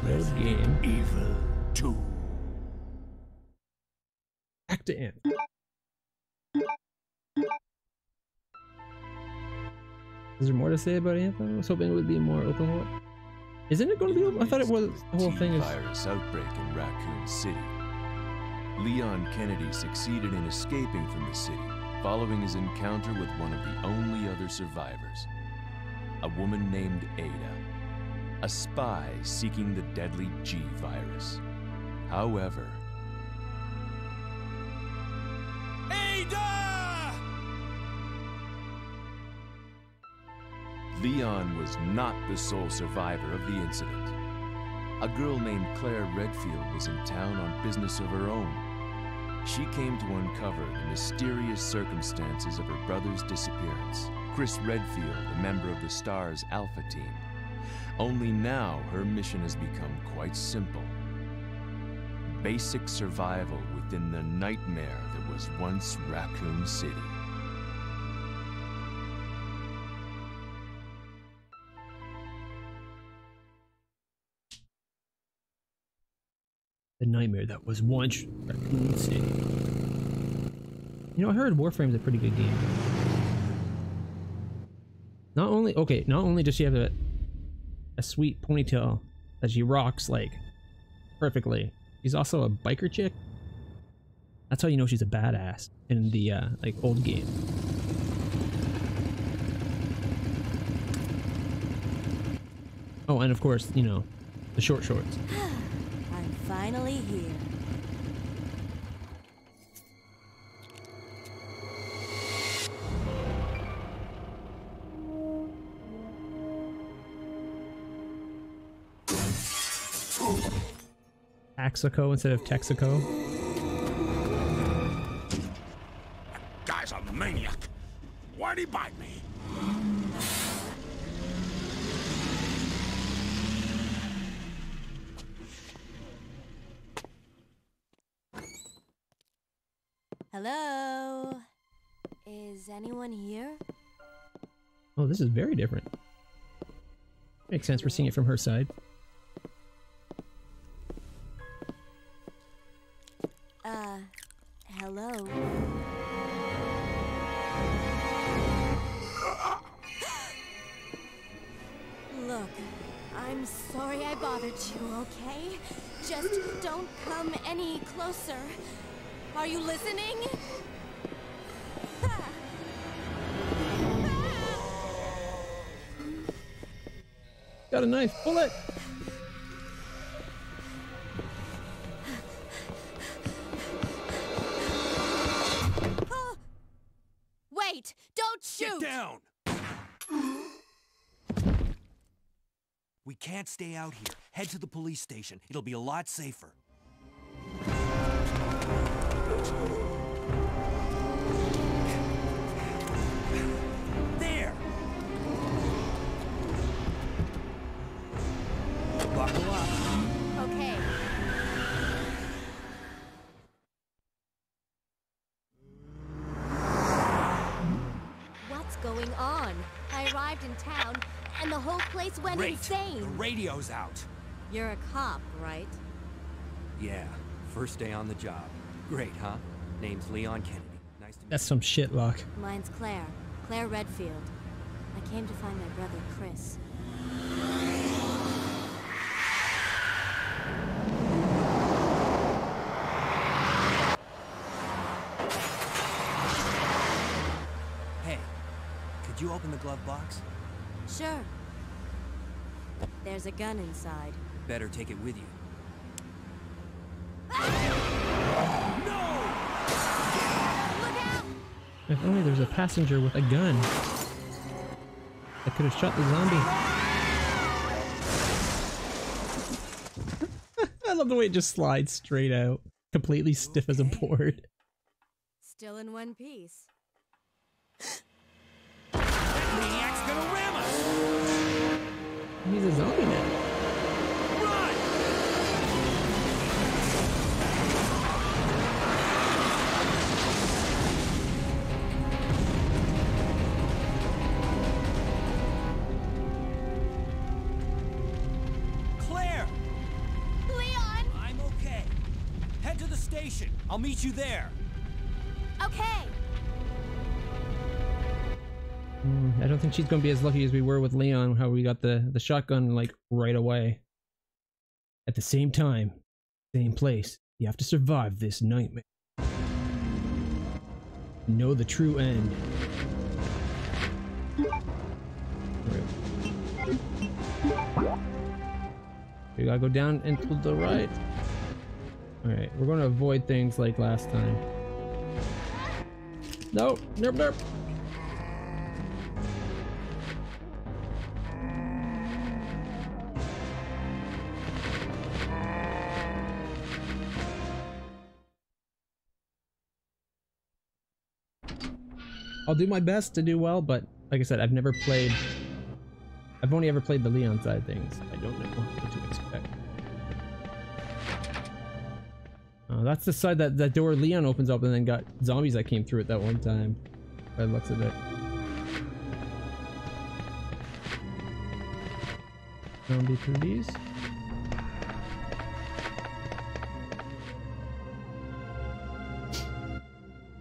Resident game. Evil 2. Back to end. Is there more to say about Anthem? I was hoping it would be more open world. Isn't it going to be? I thought it was. The whole thing is. Virus outbreak in Raccoon City. Leon Kennedy succeeded in escaping from the city following his encounter with one of the only other survivors, a woman named Ada, a spy seeking the deadly G virus. However, Ada! Leon was not the sole survivor of the incident. A girl named Claire Redfield was in town on business of her own. She came to uncover the mysterious circumstances of her brother's disappearance. Chris Redfield, a member of the STARS Alpha team. Only now her mission has become quite simple. Basic survival within the nightmare that was once Raccoon City. The nightmare that was once Raccoon City. You know, I heard Warframe's a pretty good game. Not only does she have a sweet ponytail that she rocks like perfectly, she's also a biker chick. That's how you know she's a badass in the like old game. Oh, and of course, you know, the short shorts. I'm finally here. Taxico instead of Texaco. That guy's a maniac. Why'd he bite me? Hello? Is anyone here? Oh, this is very different. Makes sense. We're seeing it from her side. Hello? Look, I'm sorry I bothered you, okay? Just don't come any closer. Are you listening? Got a knife. Pull it. Wait! Don't shoot! Get down! We can't stay out here. Head to the police station. It'll be a lot safer. There! Buckle up. Okay. What's going on? I arrived in town, and the whole place went Great. insane. The radio's out. You're a cop, right? Yeah, first day on the job. Great, huh? Name's Leon Kennedy. Nice to meet That's some shit, Locke. Mine's Claire. Claire Redfield. I came to find my brother, Chris. Hey, could you open the glove box? Sure. There's a gun inside. Better take it with you. If only there was a passenger with a gun that could have shot the zombie. I love the way it just slides straight out, completely stiff as a board. Still in one piece. That maniac's gonna ram us! He's a zombie now. Run! Claire! station. I'll meet you there. Okay. I don't think she's gonna be as lucky as we were with Leon, how we got the shotgun like right away. At the same time, same place. You have to survive this nightmare. Know the true end. We gotta go down and to the right. Alright, we're gonna avoid things like last time. No, nope, nope. I'll do my best to do well, but like I said, I've only ever played the Leon side things. I don't know what to expect. That's the side that door Leon opens up and then got zombies that came through it that one time. By the looks of it. Zombie police.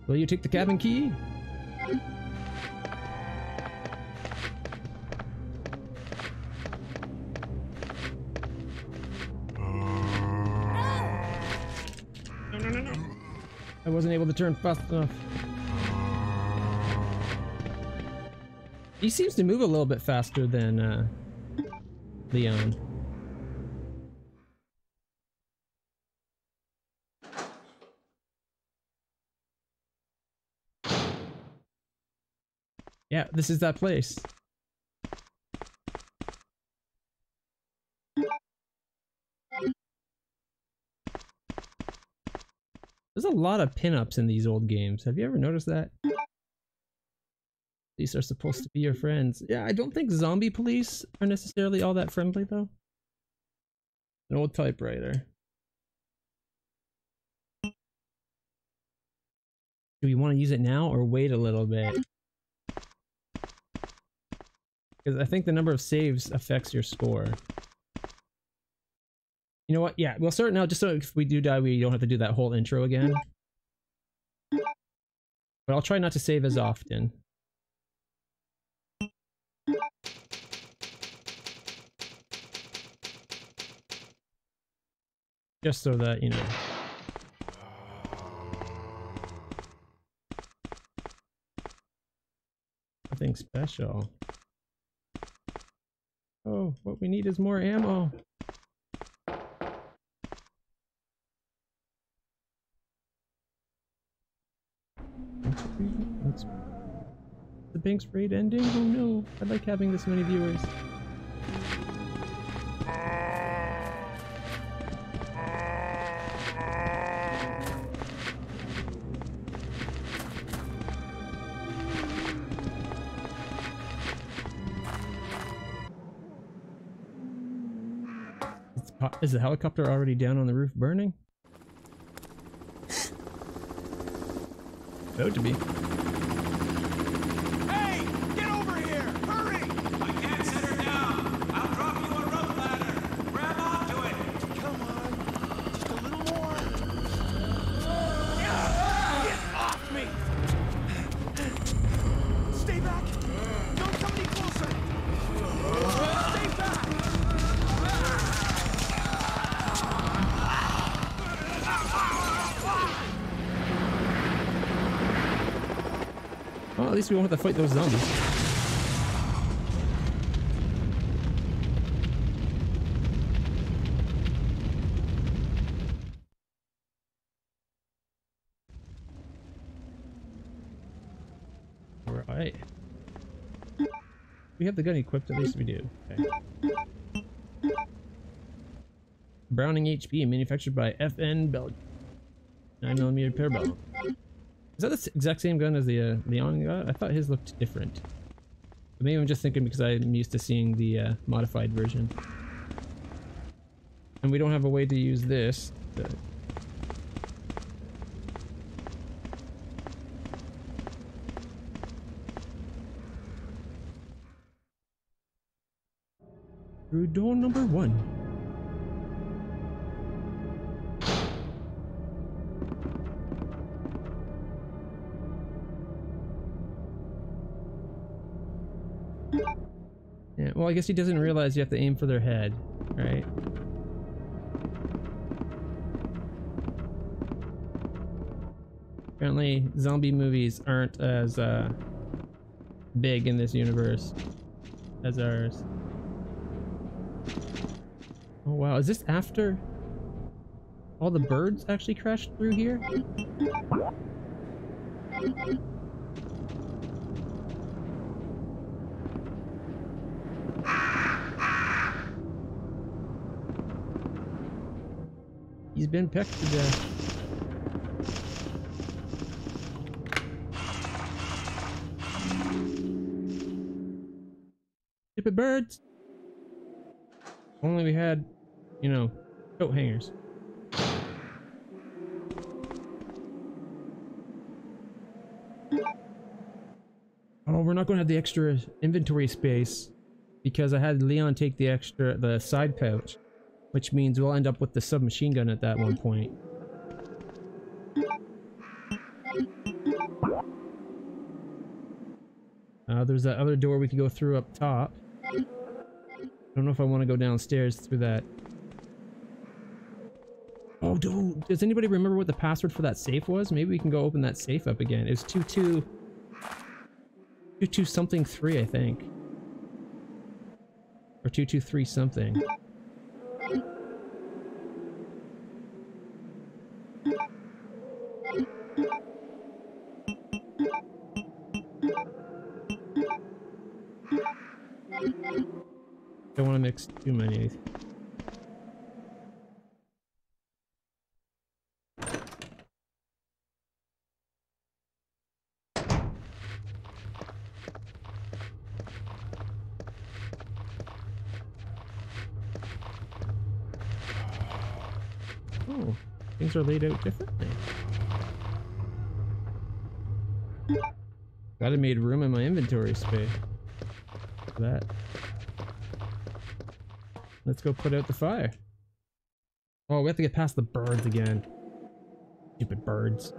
Will you take the cabin key? I wasn't able to turn fast enough. He seems to move a little bit faster than Leon. Yeah, this is that place. There's a lot of pinups in these old games. Have you ever noticed that? These are supposed to be your friends. Yeah, I don't think zombie police are necessarily all that friendly though. An old typewriter. Do we want to use it now or wait a little bit? Because I think the number of saves affects your score. You know what? Yeah, we'll start now just so if we do die, we don't have to do that whole intro again. But I'll try not to save as often. Just so that, you know. Nothing special. Oh, what we need is more ammo. What's the Banks raid ending? Oh no, I like having this many viewers. Is the helicopter already down on the roof burning? About to be. Hey! Get over here! Hurry! I can't set her down. I'll drop you a rope ladder. Grab onto it. Come on. Just a little more. Get off me! Stay back! Don't come any closer! Stay back! Well, at least we won't have to fight those zombies. Alright. We have the gun equipped, at least we do. Okay. Browning HP, manufactured by FN Belgium. 9mm parabellum. Is that the exact same gun as the Leon gun? I thought his looked different. But maybe I'm just thinking because I'm used to seeing the modified version. And we don't have a way to use this. Through door number 1. Well, I guess he doesn't realize you have to aim for their head, right? Apparently, zombie movies aren't as big in this universe as ours. Oh wow, is this after all the birds actually crashed through here? He's been pecked to death. Stupid birds! Only we had, you know, coat hangers. Oh, we're not going to have the extra inventory space because I had Leon take the side pouch, which means we'll end up with the submachine gun at that one point. There's that other door we could go through up top. I don't know if I want to go downstairs through that. Oh, does anybody remember what the password for that safe was? Maybe we can go open that safe up again. It's 22 something 3, I think. Or 223 something. Don't want to mix too many. Oh, things are laid out differently. Glad I made room in my inventory space for that. Let's go put out the fire. Oh, we have to get past the birds again. Stupid birds.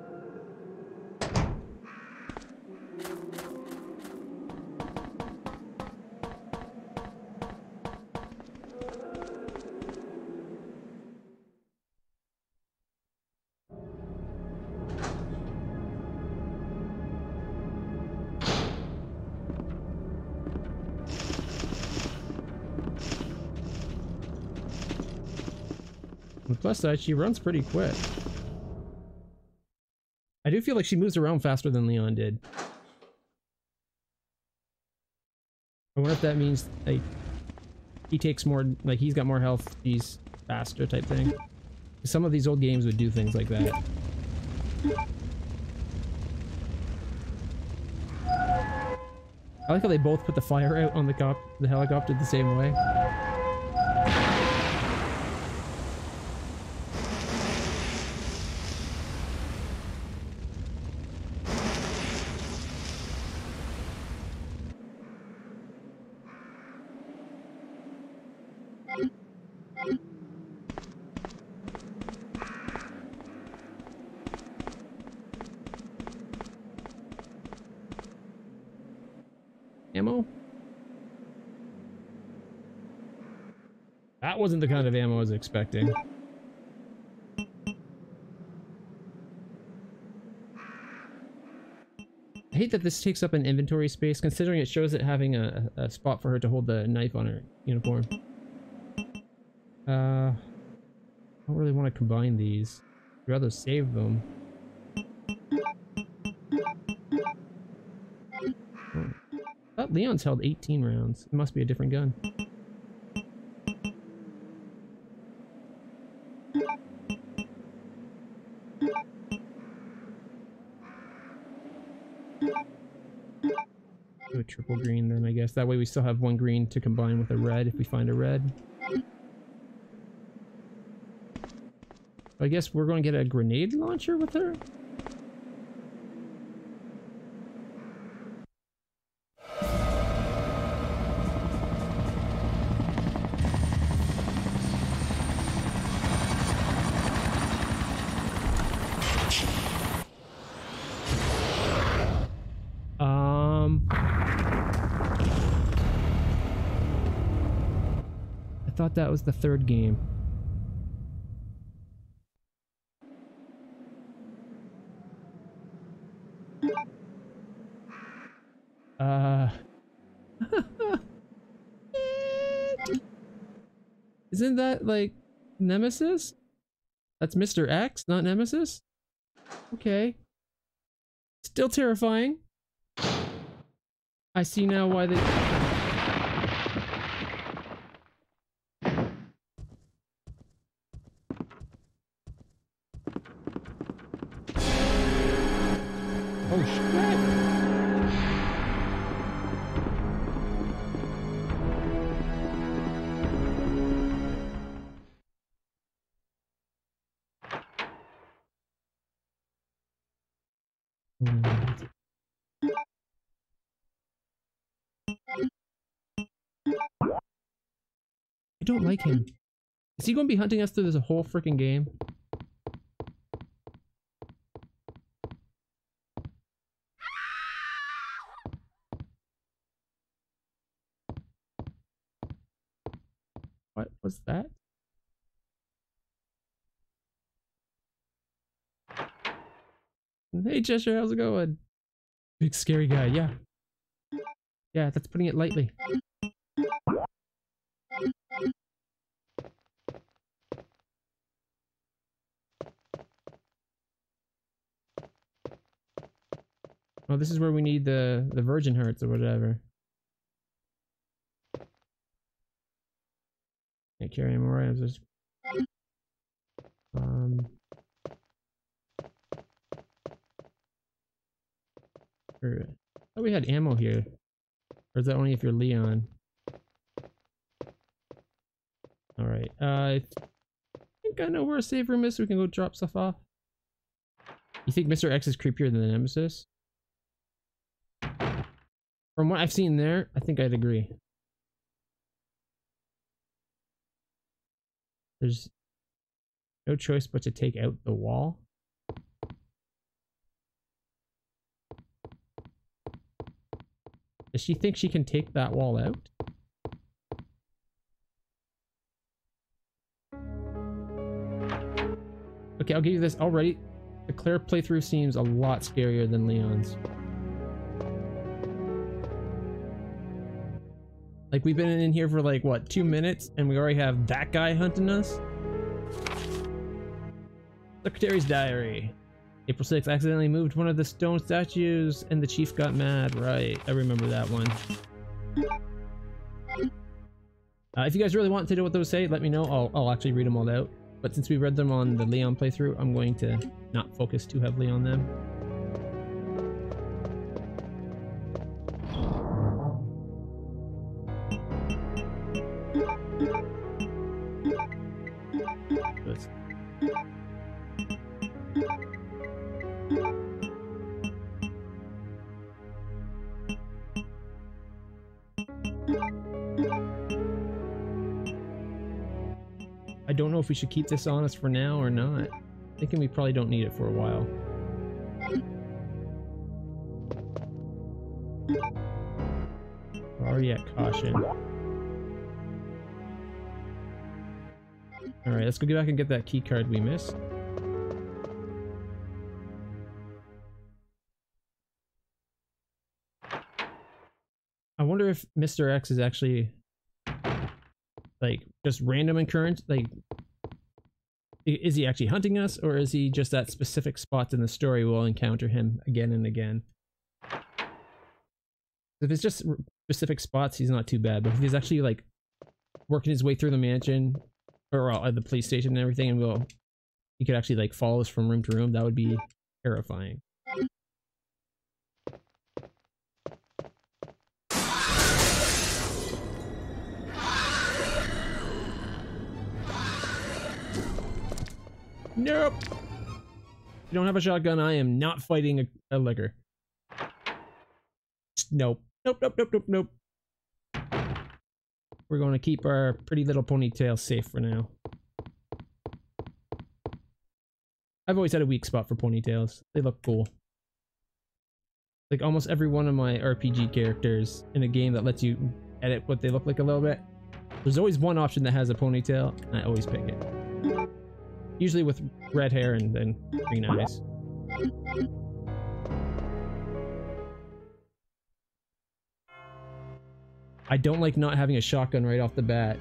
On the plus side, she runs pretty quick. I do feel like she moves around faster than Leon did. I wonder if that means, like, he takes more, like, he's got more health, he's faster type thing. Some of these old games would do things like that. I like how they both put the fire out on the helicopter the same way. Ammo? That wasn't the kind of ammo I was expecting. I hate that this takes up an inventory space, considering it shows it having a spot for her to hold the knife on her uniform. I don't really want to combine these. I'd rather save them. I thought Leon's held 18 rounds. It must be a different gun. Do a triple green then, I guess. That way we still have one green to combine with a red if we find a red. I guess we're going to get a grenade launcher with her? thought that was the third game. Isn't that like Nemesis? That's Mr. X, not Nemesis? Okay. Still terrifying. I see now why they... Oh shit! I don't like him. Is he going to be hunting us through this whole freaking game? What was that? Hey Cheshire, how's it going? Big scary guy, yeah. Yeah, that's putting it lightly. Oh, this is where we need the virgin hearts or whatever. Can't carry anymore. I was just oh, we had ammo here. Or is that only if you're Leon? Alright, I think I know where a save room is so we can go drop stuff off. You think Mr. X is creepier than the Nemesis? From what I've seen there, I think I'd agree. There's no choice but to take out the wall. Does she think she can take that wall out? Okay, I'll give you this already. The Claire playthrough seems a lot scarier than Leon's. Like, we've been in here for like, what, 2 minutes? And we already have that guy hunting us? Secretary's diary. April 6th, accidentally moved one of the stone statues and the chief got mad. Right, I remember that one. If you guys really want to know what those say, let me know. I'll actually read them all out. But since we read them on the Leon playthrough, I'm going to not focus too heavily on them. I don't know if we should keep this on us for now or not. Thinking we probably don't need it for a while. Already at caution. Alright, let's go get back and get that key card we missed. I wonder if Mr. X is actually like just random occurrence. Like, is he actually hunting us, or is he just at specific spots in the story we'll encounter him again and again? If it's just specific spots, he's not too bad, but if he's actually like working his way through the mansion or at the police station and everything, and he could actually like follow us from room to room, that would be terrifying. Nope. If you don't have a shotgun, I am not fighting a liquor. Nope. Nope, nope, nope, nope, nope. We're going to keep our pretty little ponytail safe for now. I've always had a weak spot for ponytails. They look cool. Like almost every one of my RPG characters in a game that lets you edit what they look like a little bit There's always one option that has a ponytail, and I always pick it. Usually with red hair and then green eyes. I don't like not having a shotgun right off the bat,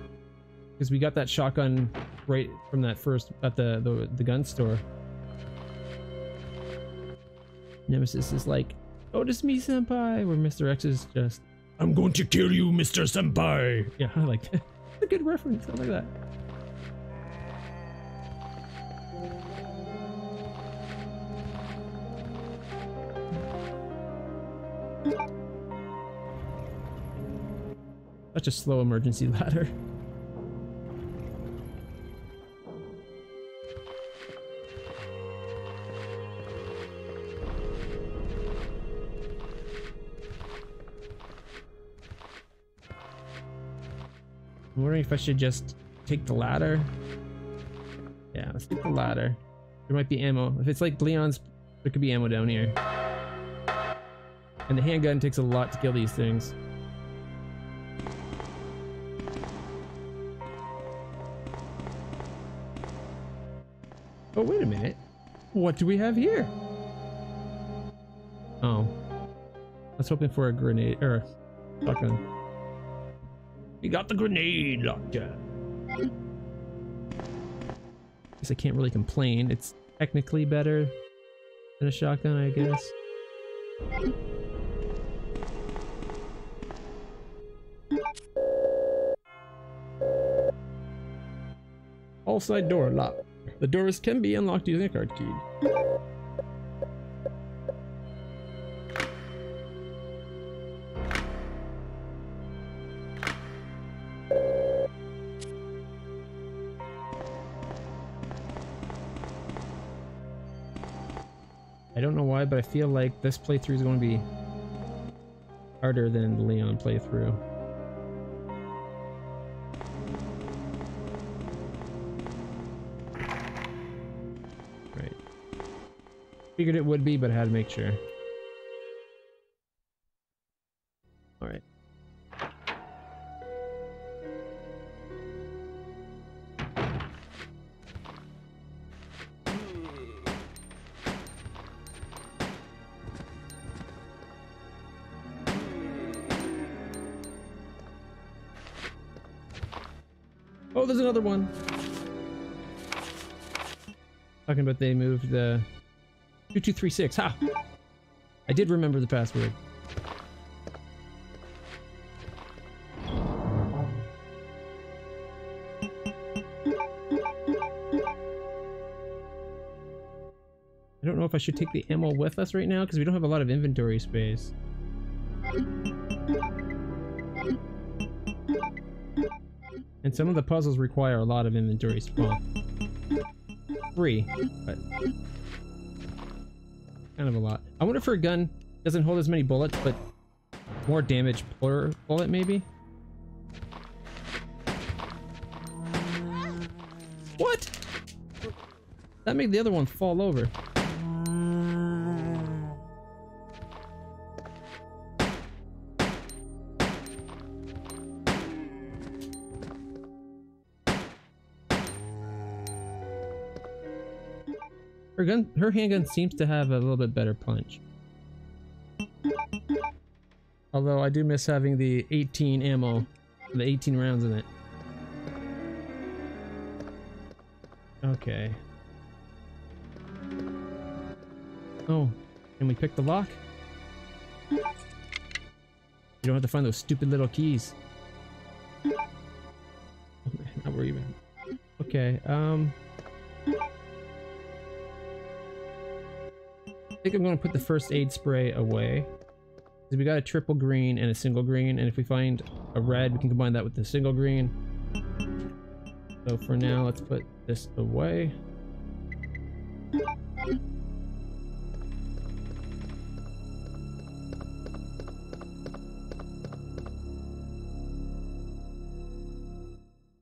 because we got that shotgun right from that first at the gun store. Nemesis is like, "Notice me, senpai," where Mr. X is just, "I'm going to kill you, Mr. Senpai." Yeah, I like that. It's a good reference. I like that. Such a slow emergency ladder. I'm wondering if I should just take the ladder. Yeah, let's take the ladder. There might be ammo. If it's like Leon's, there could be ammo down here. And the handgun takes a lot to kill these things. Oh, wait a minute. What do we have here? Oh. I was hoping for a grenade, or a shotgun. We got the grenade launcher. Guess I can't really complain. It's technically better than a shotgun, I guess. All side door locked. The doors can be unlocked using a card key. I don't know why, but I feel like this playthrough is going to be harder than the Leon playthrough. Right. Figured it would be, but I had to make sure. Alright. Oh, there's another one. Talking about they moved the 2236. Ha! I did remember the password. I don't know if I should take the ammo with us right now because we don't have a lot of inventory space. And some of the puzzles require a lot of inventory space. Well, 3, but kind of a lot. I wonder if her gun doesn't hold as many bullets, but more damage per bullet, maybe? What? That made the other one fall over. Her handgun seems to have a little bit better punch. Although I do miss having the 18 ammo, the 18 rounds in it. Okay. Oh, can we pick the lock? You don't have to find those stupid little keys. Oh man, now we're even. Okay, I think I'm going to put the first aid spray away. Because we got a triple green and a single green, and if we find a red, we can combine that with the single green. So for now, let's put this away.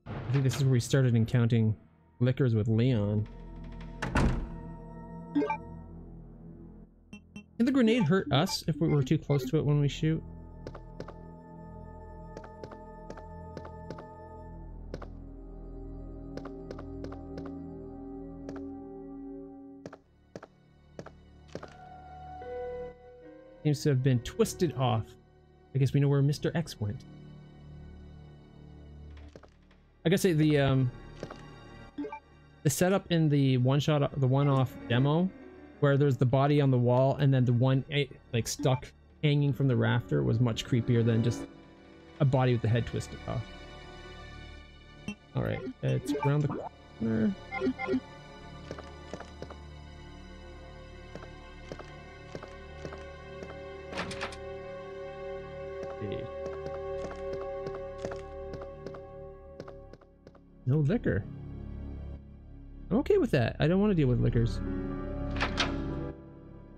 I think this is where we started encountering liquors with Leon. Can the grenade hurt us if we were too close to it when we shoot? seems to have been twisted off. I guess we know where Mr. X went. I gotta say the setup in the one-off demo, where there's the body on the wall and then the one like stuck hanging from the rafter, was much creepier than just a body with the head twisted off. All right, it's around the corner. No liquor. I'm okay with that. I don't want to deal with liquors.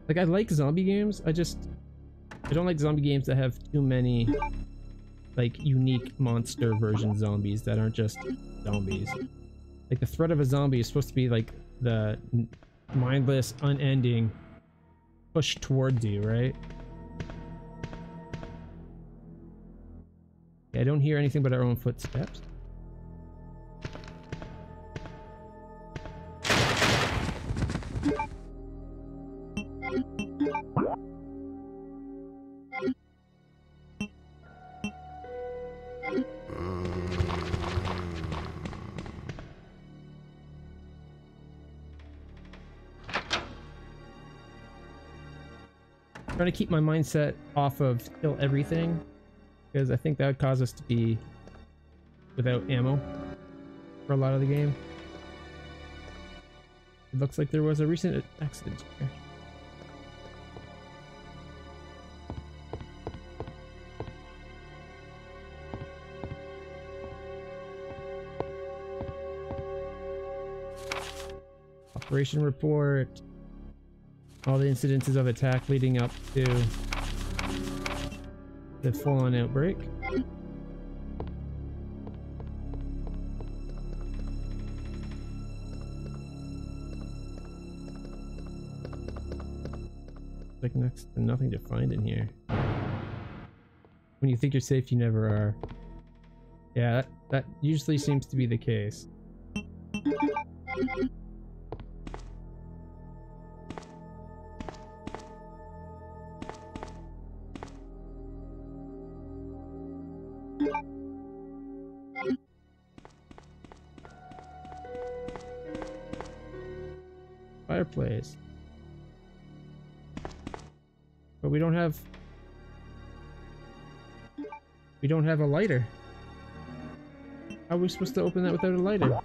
Like, I like zombie games. I don't like zombie games that have too many, like, unique monster version zombies that aren't just zombies. Like, the threat of a zombie is supposed to be, like, the mindless, unending push towards you, right? Yeah, I don't hear anything but our own footsteps. Trying to keep my mindset off of kill everything, because I think that would cause us to be without ammo for a lot of the game. It looks like there was a recent accident here. Operation report. All the incidences of attack leading up to the full-on outbreak. Like next to nothing to find in here. When you think you're safe, you never are. Yeah, that usually seems to be the case. Fireplace. But we don't have a lighter. How are we supposed to open that without a lighter?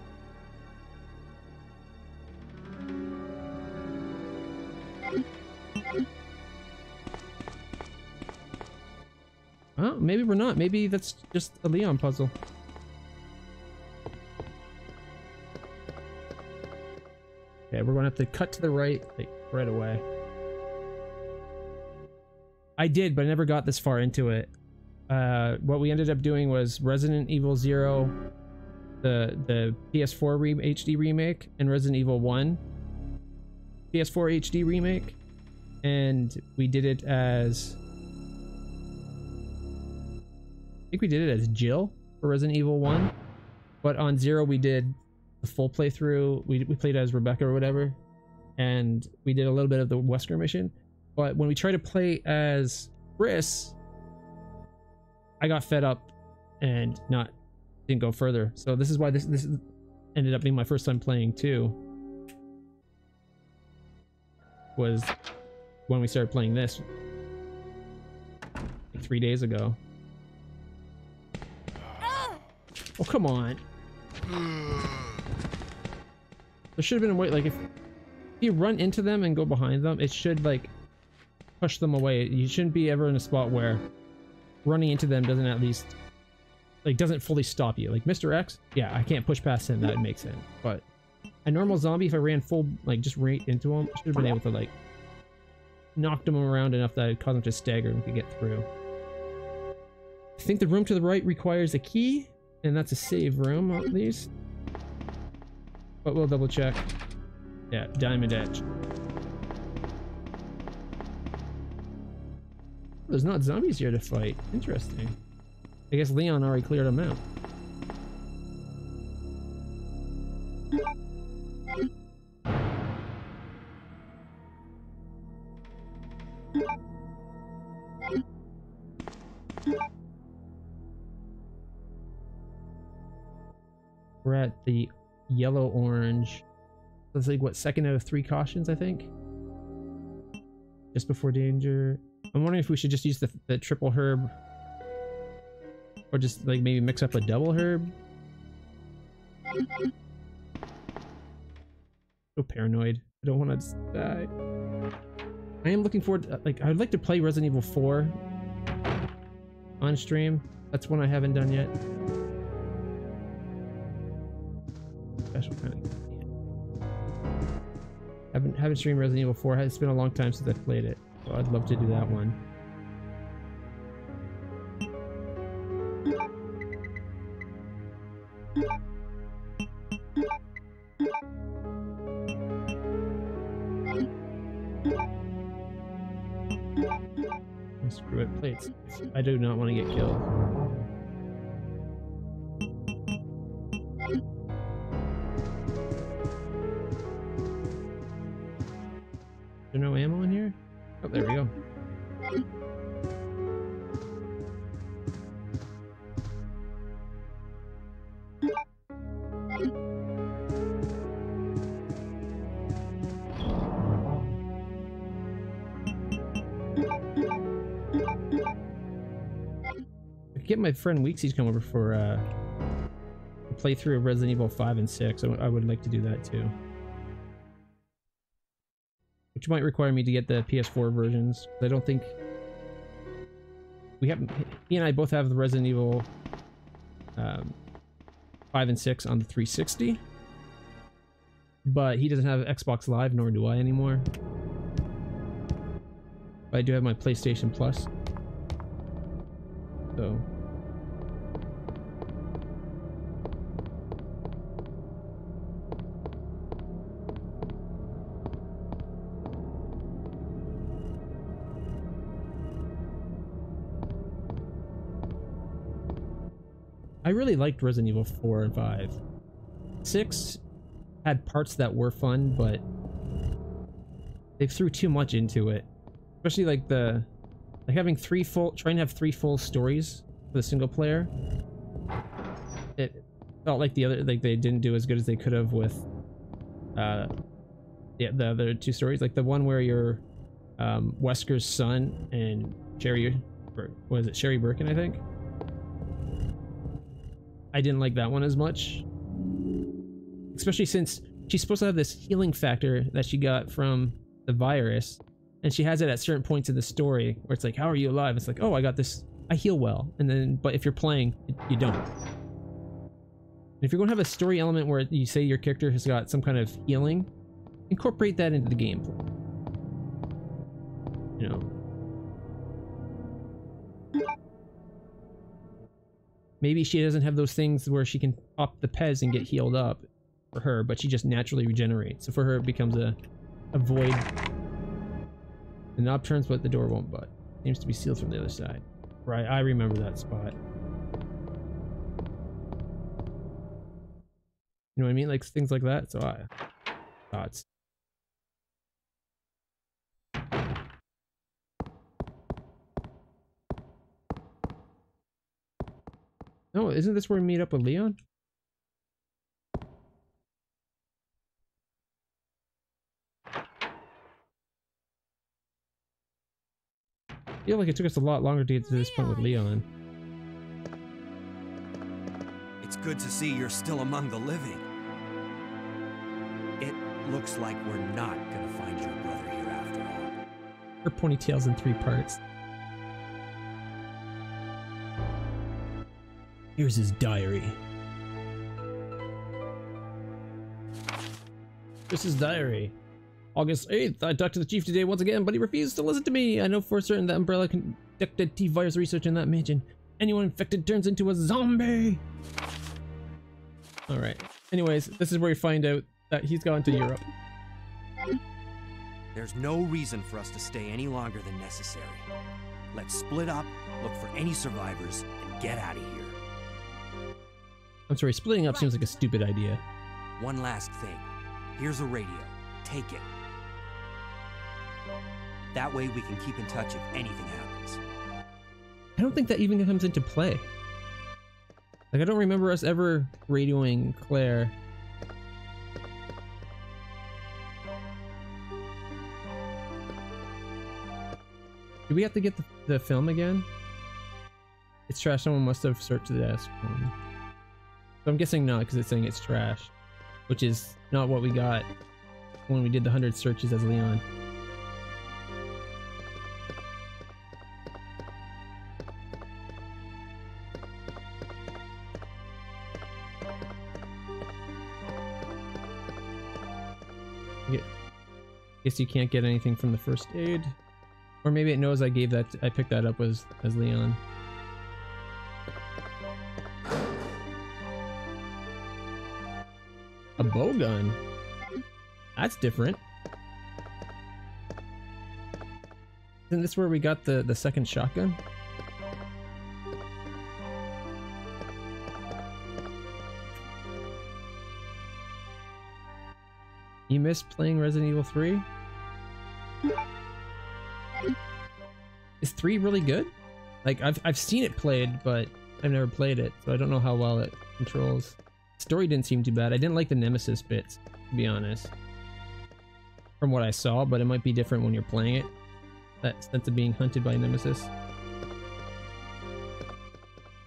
Oh, maybe we're not. Maybe that's just a Leon puzzle. Okay, we're gonna have to cut to the right, like, right away. I did, but I never got this far into it. What we ended up doing was Resident Evil 0, the PS4 HD remake, and Resident Evil 1 PS4 HD remake, and we did it as... I think we did it as Jill for Resident Evil 1, but on 0 we did the full playthrough. We played as Rebecca or whatever, and we did a little bit of the Wesker mission. But when we tried to play as Chris, I got fed up and didn't go further. So this is why this ended up being my first time playing too. Was when we started playing this like 3 days ago. Oh, come on. There should have been a way, like, if you run into them and go behind them, it should, like, push them away. You shouldn't be ever in a spot where running into them doesn't at least, like, doesn't fully stop you. Like, Mr. X, yeah, I can't push past him, that would make sense. But a normal zombie, if I ran full, like, just right into him, I should have been able to, like, knock them around enough that it'd cause them to stagger and we could get through. I think the room to the right requires a key, and that's a save room, at least. But we'll double check. Yeah, Diamond Edge. There's not zombies here to fight. Interesting. I guess Leon already cleared them out. We're at the yellow-orange. That's like, what, 2nd out of 3 cautions, I think? Just before danger. I'm wondering if we should just use the triple herb. Or just, like, maybe mix up a double herb. So paranoid. I don't want to die. I am looking forward to, like, I would like to play Resident Evil 4 on stream. That's one I haven't done yet. Special kind of. Haven't streamed Resident Evil 4. It's been a long time since I've played it, so I'd love to do that one. Screw it, plates. I do not want to get killed. Is there no ammo in here? Oh, there we go. Get my friend Weeksy to come over for a playthrough of Resident Evil 5 and 6. I would like to do that too. Which might require me to get the PS4 versions. I don't think we have. He and I both have the Resident Evil 5 and 6 on the 360, but he doesn't have Xbox Live, nor do I anymore. But I do have my PlayStation Plus, so. I really liked Resident Evil 4 and 5. 6 had parts that were fun, but they threw too much into it. Especially like having trying to have 3 full stories for the single player. It felt like the they didn't do as good as they could have with the other 2 stories. Like the one where you're Wesker's son and Sherry Birkin, I think. I didn't like that one as much. Especially since she's supposed to have this healing factor that she got from the virus. And she has it at certain points in the story where it's like, how are you alive? It's like, oh, I got this. I heal well. And then, but if you're playing, you don't. And if you're going to have a story element where you say your character has got some kind of healing, incorporate that into the gameplay. You know. Maybe she doesn't have those things where she can pop the Pez and get healed up for her, but she just naturally regenerates. So for her, it becomes a void. The knob turns, but the door won't butt. Seems to be sealed from the other side. Right, I remember that spot. You know what I mean? Like things like that. So thoughts. No, isn't this where we meet up with Leon? I feel like it took us a lot longer to get to this point with Leon. It's good to see you're still among the living. It looks like we're not gonna find your brother here after all. Her ponytail's in 3 parts. Here's his diary. This is diary. August 8th, I talked to the chief today once again, but he refused to listen to me. I know for certain that Umbrella conducted T-virus research in that mansion. Anyone infected turns into a zombie. Alright. Anyways, this is where we find out that he's gone to Europe. There's no reason for us to stay any longer than necessary. Let's split up, look for any survivors, and get out of here. I'm sorry, splitting up seems like a stupid idea. One last thing. Here's a radio. Take it. That way we can keep in touch if anything happens. I don't think that even comes into play. Like, I don't remember us ever radioing Claire. Do we have to get the film again? It's trash. Someone must have searched the desk. So I'm guessing not, because it's saying it's trash, which is not what we got when we did the 100 searches as Leon. Guess you can't get anything from the first aid. Or maybe it knows I picked that up as Leon. A bow gun? That's different. Isn't this where we got the second shotgun? You missed playing Resident Evil 3? Is 3 really good? Like, I've seen it played, but I've never played it, so I don't know how well it controls. Story didn't seem too bad. I didn't like the Nemesis bits, to be honest, from what I saw, but it might be different when you're playing it. That sense of being hunted by Nemesis.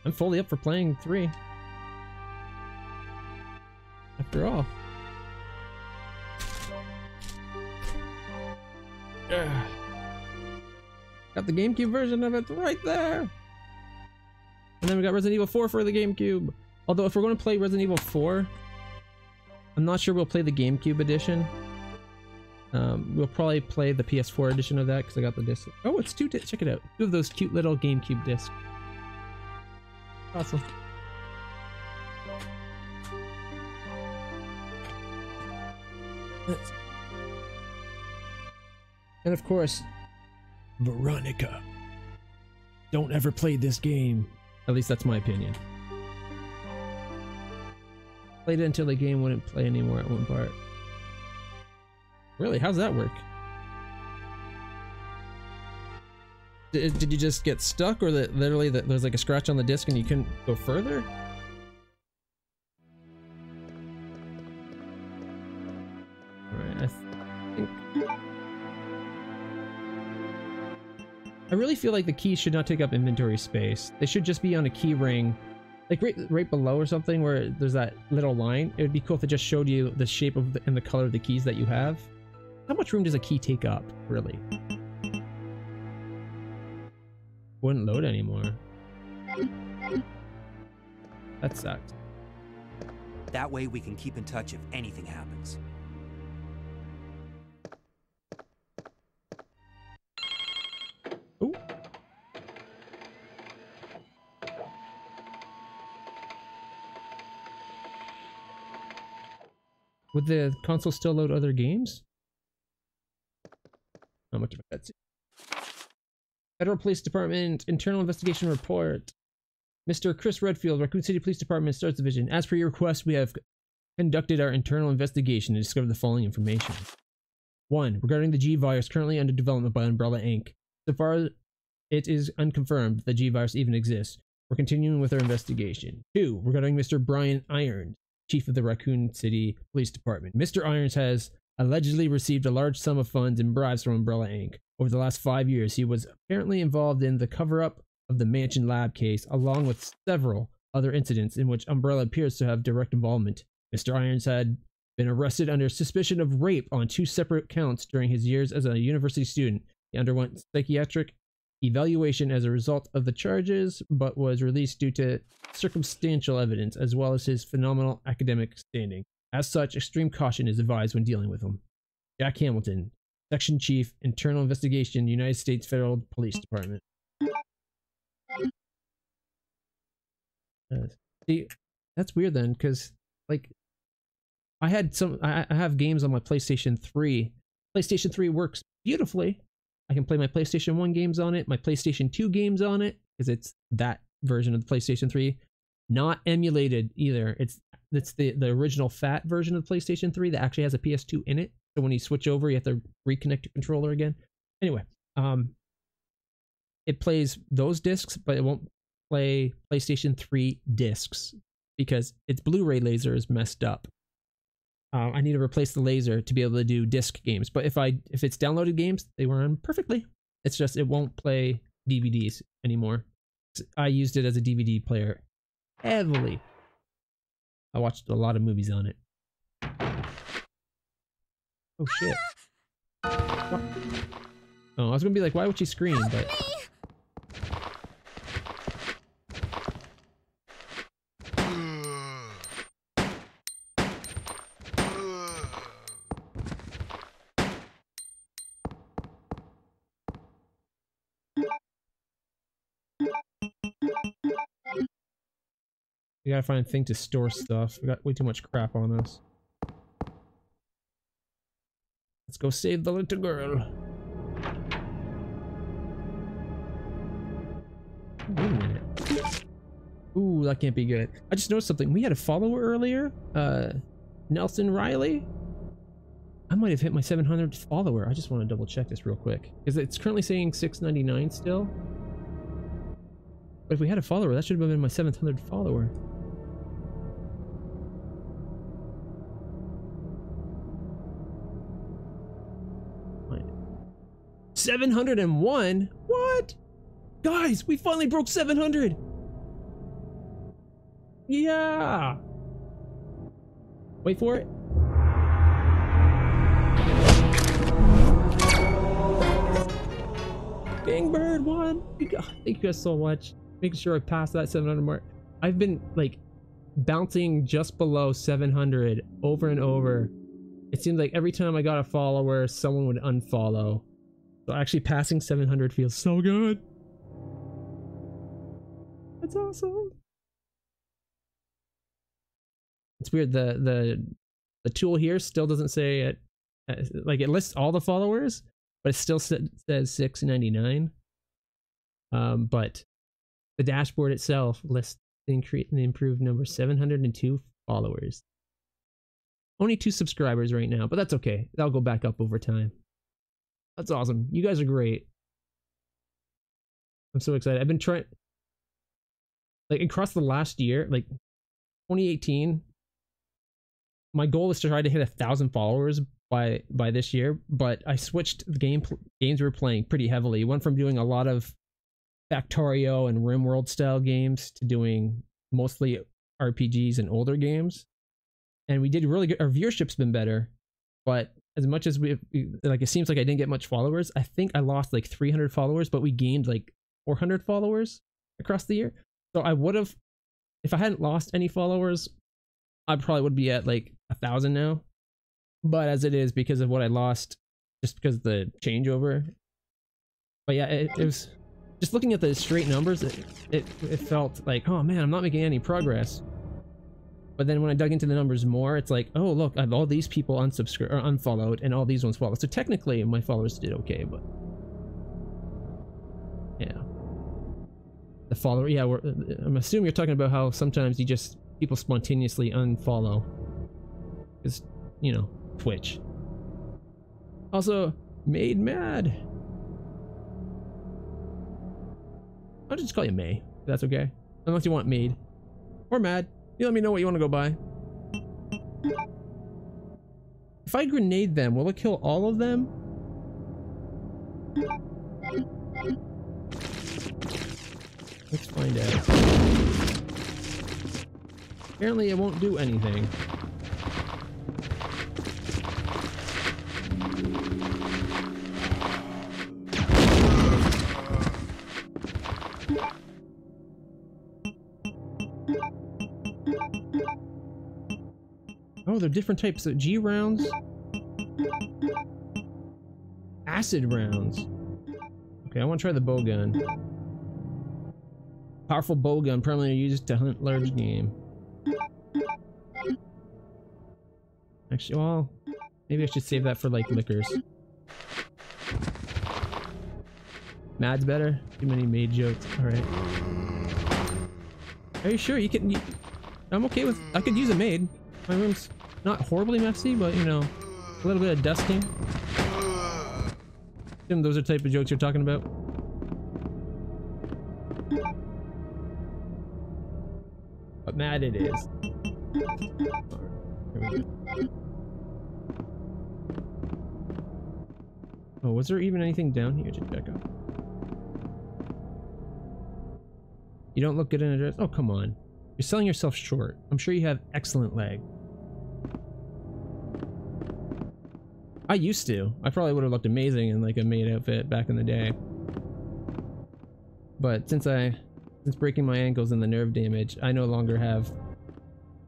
I'm fully up for playing 3. After all. Got the GameCube version of it right there. And then we got Resident Evil 4 for the GameCube. Although if we're going to play Resident Evil 4, I'm not sure we'll play the GameCube edition. We'll probably play the PS4 edition of that because I got the disc. Oh, it's 2 discs. Check it out. 2 of those cute little GameCube discs. Awesome. And of course, Veronica. Don't ever play this game. At least that's my opinion. Played it until the game wouldn't play anymore at one part. Really? How's that work? Did you just get stuck, or that literally there's like a scratch on the disc and you couldn't go further? Alright, I think... I really feel like the keys should not take up inventory space. They should just be on a key ring, like right below or something, where there's that little line. It would be cool if it just showed you the shape of and the color of the keys that you have. How much room does a key take up, really? Wouldn't load anymore. That sucks. That way we can keep in touch if anything happens. Ooh. Would the console still load other games? How much of a cutscene? Federal Police Department Internal Investigation Report. Mr. Chris Redfield, Raccoon City Police Department, Stars Division. As per your request, we have conducted our internal investigation and discovered the following information. 1. Regarding the G-Virus currently under development by Umbrella Inc. So far as it is unconfirmed that G-Virus even exists, we're continuing with our investigation. 2. Regarding Mr. Brian Irons, Chief of the Raccoon City Police Department. Mr. Irons has allegedly received a large sum of funds and bribes from Umbrella Inc. Over the last 5 years, he was apparently involved in the cover-up of the Mansion Lab case, along with several other incidents in which Umbrella appears to have direct involvement. Mr. Irons had been arrested under suspicion of rape on 2 separate counts during his years as a university student. He underwent psychiatric evaluation as a result of the charges, but was released due to circumstantial evidence as well as his phenomenal academic standing. As such, extreme caution is advised when dealing with him. Jack Hamilton, Section Chief, Internal Investigation, United States Federal Police Department. See, that's weird then, because like I have games on my PlayStation 3. PlayStation 3 works beautifully. I can play my PlayStation 1 games on it, my PlayStation 2 games on it, because it's that version of the PlayStation 3. Not emulated either. It's the original fat version of the PlayStation 3 that actually has a PS2 in it. So when you switch over, you have to reconnect your controller again. Anyway, it plays those discs, but it won't play PlayStation 3 discs because its Blu-ray laser is messed up. I need to replace the laser to be able to do disc games. But if it's downloaded games, they run perfectly. It's just it won't play DVDs anymore. I used it as a DVD player heavily. I watched a lot of movies on it. Oh shit. Oh, I was gonna be like, why would she scream? But we gotta find a thing to store stuff. We got way too much crap on us. Let's go save the little girl. Wait a minute. Ooh, that can't be good. I just noticed something. We had a follower earlier. Nelson Riley. I might have hit my 700th follower. I just want to double check this real quick. Because it's currently saying 699 still. But if we had a follower, that should have been my 700th follower. 701? What? Guys, we finally broke 700! Yeah! Wait for it. Bing Bird won! Thank you guys so much. Making sure I pass that 700 mark. I've been like bouncing just below 700 over and over. It seems like every time I got a follower, someone would unfollow. So actually passing 700 feels so good. That's awesome. It's weird. The tool here still doesn't say it. Like it lists all the followers, but it still says 699. But the dashboard itself lists the improved number 702 followers. Only 2 subscribers right now, but that's okay. That'll go back up over time. That's awesome. You guys are great. I'm so excited. I've been trying, like across the last year, like 2018, my goal was to try to hit 1,000 followers by this year, but I switched the games we were playing pretty heavily. Went from doing a lot of Factorio and RimWorld style games to doing mostly RPGs and older games. And we did really good. Our viewership's been better, but as much as we like, it seems like I didn't get much followers. I think I lost like 300 followers, but we gained like 400 followers across the year. So I would have, if I hadn't lost any followers, I probably would be at like 1,000 now. But as it is, because of what I lost, just because of the changeover. But yeah, it was just looking at the straight numbers. It felt like, oh man, I'm not making any progress. But then when I dug into the numbers more, it's like, oh look, I have all these people unsubscribed or unfollowed, and all these ones followed. So technically, my followers did okay, but yeah, the follower. Yeah, I'm assuming you're talking about how sometimes people spontaneously unfollow, because you know, Twitch. Also, made mad. I'll just call you May. If that's okay, unless you want made or mad. You let me know what you want to go by. If I grenade them, will it kill all of them? Let's find out. Apparently it won't do anything. Oh, there are different types of G rounds. Acid rounds. Okay, I want to try the bow gun. Powerful bow gun primarily used to hunt large game. Actually, well, maybe I should save that for like liquors. Mad's better. Too many maid jokes. All right. Are you sure you can? I'm okay with. I could use a maid. My room's not horribly messy, but you know, a little bit of dusting. Tim, those are the type of jokes you're talking about. mad it is. There we go. Oh, was there even anything down here to check out? You don't look good in a dress? Oh, come on. You're selling yourself short. I'm sure you have excellent leg. I used to. I probably would have looked amazing in like a maid outfit back in the day. But since breaking my ankles and the nerve damage, I no longer have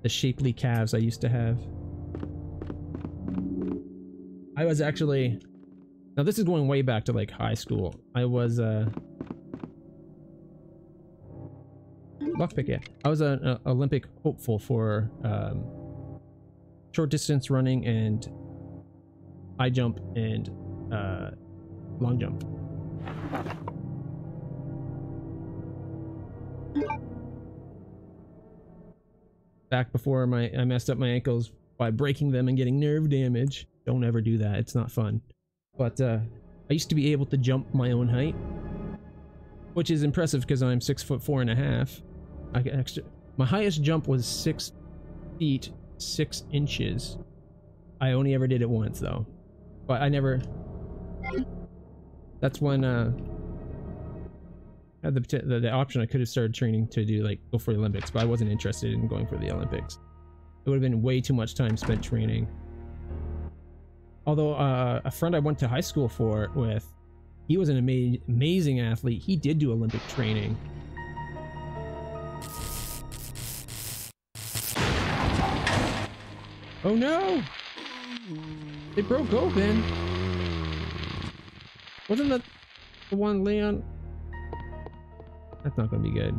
the shapely calves I used to have. I was actually... Now this is going way back to like high school. I was lockpick, yeah. I was an Olympic hopeful for short distance running and high jump and long jump. Back before I messed up my ankles by breaking them and getting nerve damage. Don't ever do that. It's not fun. But I used to be able to jump my own height, which is impressive because I'm 6'4.5". I get extra. My highest jump was 6 feet 6 inches. I only ever did it once though, but I never. That's when I had the option. I could have started training to do like go for the Olympics, but I wasn't interested in going for the Olympics. It would have been way too much time spent training. Although a friend I went to high school with, he was an amazing athlete. He did do Olympic training. Oh no! They broke open. Wasn't that the one Leon? That's not gonna be good.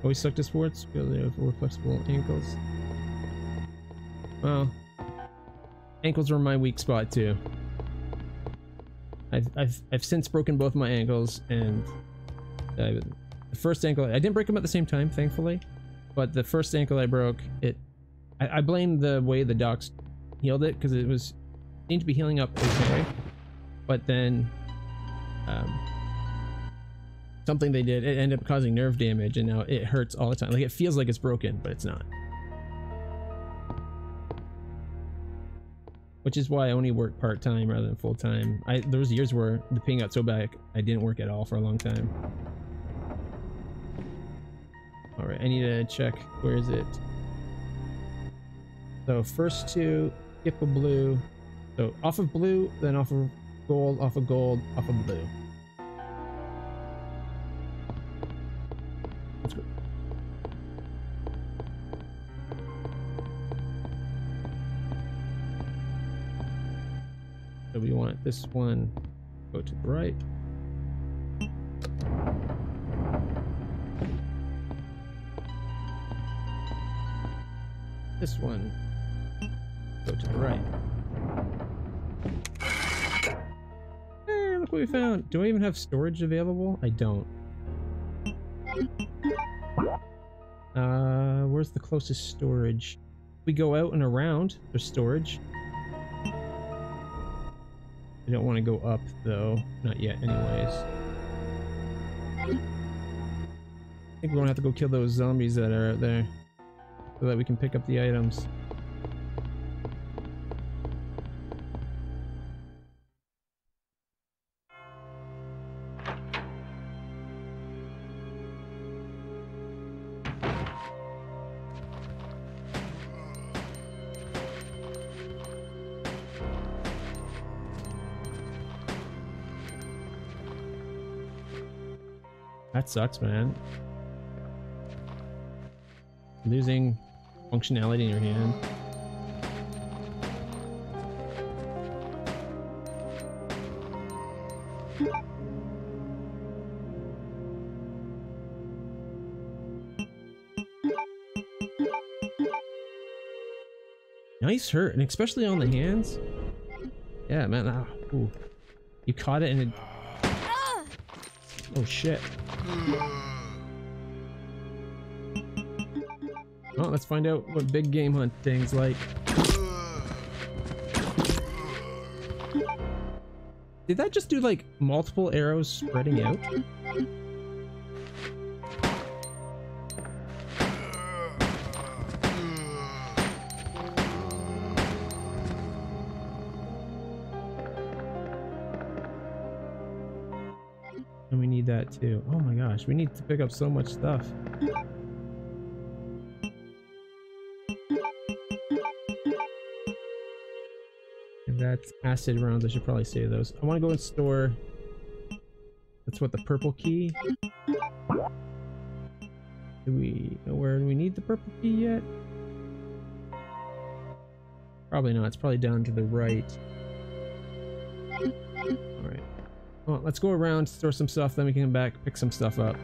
Always sucked at sports because they have more flexible ankles. Well, ankles were my weak spot too. I've since broken both my ankles, and the first ankle I didn't break them at the same time, thankfully. But the first ankle I broke, I blame the way the docs healed it because it seemed to be healing up okay, but then something they did, it ended up causing nerve damage, and now it hurts all the time. Like it feels like it's broken, but it's not. Which is why I only work part-time rather than full-time. There was years where the pain got so bad I didn't work at all for a long time. Alright, I need to check. Where is it? So first two, skip a blue. So off of blue, then off of gold, off of gold, off of blue. Let's go. So we want this one go to the right. This one go to the right. Hey, look what we found. Do I even have storage available? I don't. Where's the closest storage? We go out and around. There's storage. I don't want to go up though. Not yet anyways. I think we're gonna have to go kill those zombies that are out there so that we can pick up the items. That sucks, man. Losing functionality in your hand. Nice hurt, and especially on the hands. Yeah, man. Ah, ooh. You caught it and it... Oh shit. Well, let's find out what big game hunting's like. Did that just do like multiple arrows spreading out? And we need that too. Oh my gosh, we need to pick up so much stuff. That's acid rounds. I should probably save those. I want to go and store. That's what the purple key. Do we know where we need the purple key yet? Probably not. It's probably down to the right. Alright. Well, let's go around, store some stuff, then we can come back, pick some stuff up.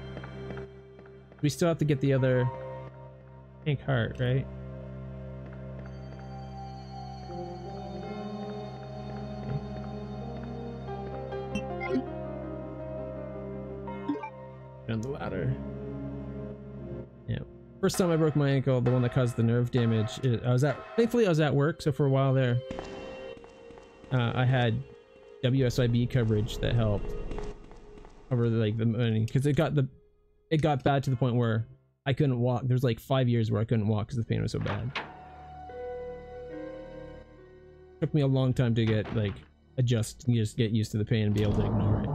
We still have to get the other pink heart, right? On the ladder. Yeah. First time I broke my ankle, the one that caused the nerve damage, thankfully I was at work, so for a while there, I had WSIB coverage that helped over like the money, because it got bad to the point where I couldn't walk. There's like 5 years where I couldn't walk because the pain was so bad. Took me a long time to get like adjust and just get used to the pain and be able to ignore it.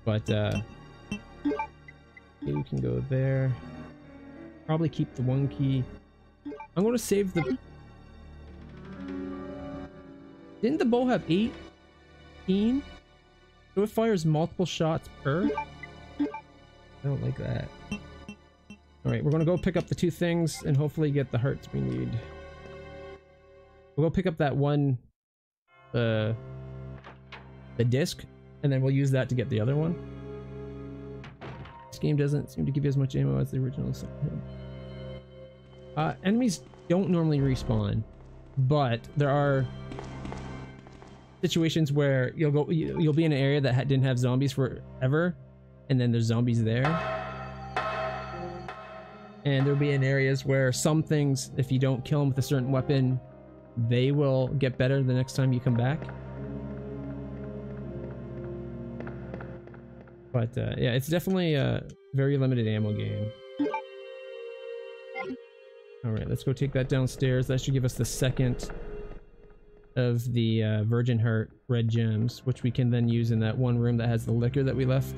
But you can go there. Probably keep the one key. I'm going to save the... Didn't the bow have 18? So it fires multiple shots per? I don't like that. Alright, we're going to go pick up the two things and hopefully get the hearts we need. We'll go pick up that one... the disc, and then we'll use that to get the other one. This game doesn't seem to give you as much ammo as the original. Enemies don't normally respawn, but there are situations where you'll be in an area that didn't have zombies forever, and then there's zombies there. And there'll be in areas where some things, if you don't kill them with a certain weapon, they will get better the next time you come back. But yeah, it's definitely a very limited ammo game. Alright, let's go take that downstairs. That should give us the second of the Virgin Heart red gems, which we can then use in that one room that has the liquor that we left.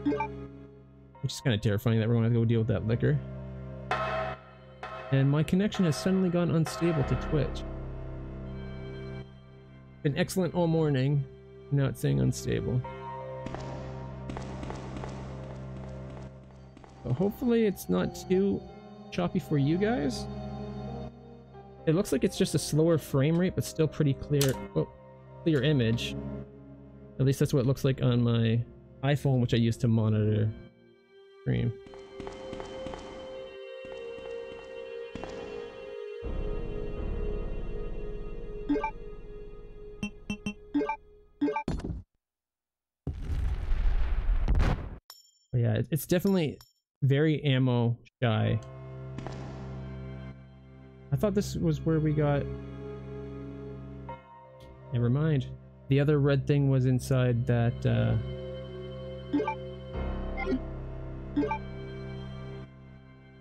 Which is kind of terrifying that we're going to have to go deal with that liquor. And my connection has suddenly gone unstable to Twitch. Been excellent all morning. Now it's saying unstable. So hopefully it's not too choppy for you guys. It looks like it's just a slower frame rate, but still pretty clear. Oh, clear image. At least that's what it looks like on my iPhone, which I use to monitor stream. But yeah, it's definitely very ammo shy. I thought this was where we got... Never mind. The other red thing was inside that,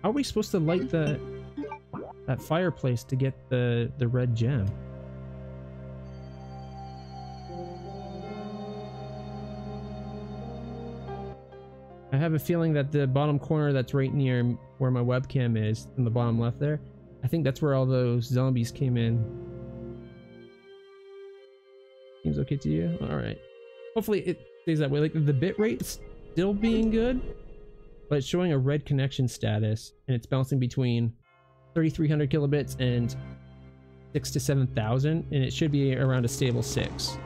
How are we supposed to light that fireplace to get the red gem? I have a feeling that the bottom corner that's right near where my webcam is, in the bottom left there, I think that's where all those zombies came in. Seems okay to you? Alright. Hopefully it stays that way. Like, the bitrate is still being good, but it's showing a red connection status, and it's bouncing between 3,300 kilobits and 6,000 to 7,000, and it should be around a stable 6.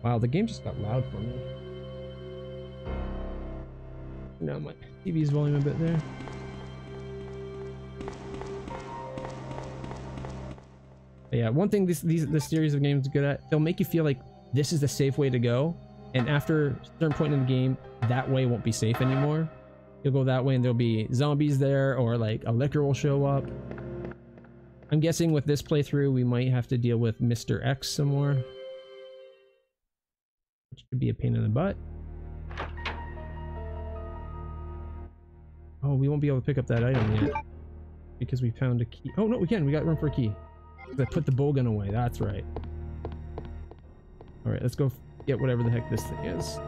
Wow, the game just got loud for me. Now my TV's volume a bit there. But yeah, one thing this series of games is good at, they'll make you feel like this is the safe way to go, and after a certain point in the game, that way won't be safe anymore. you'll go that way and there'll be zombies there, or like a licker will show up. I'm guessing with this playthrough we might have to deal with Mr. X some more, which could be a pain in the butt. Oh, we won't be able to pick up that item yet because we found a key. Oh no, we can. We got room for a key. I put the bowgun away. That's right. All right, let's go get whatever the heck this thing is.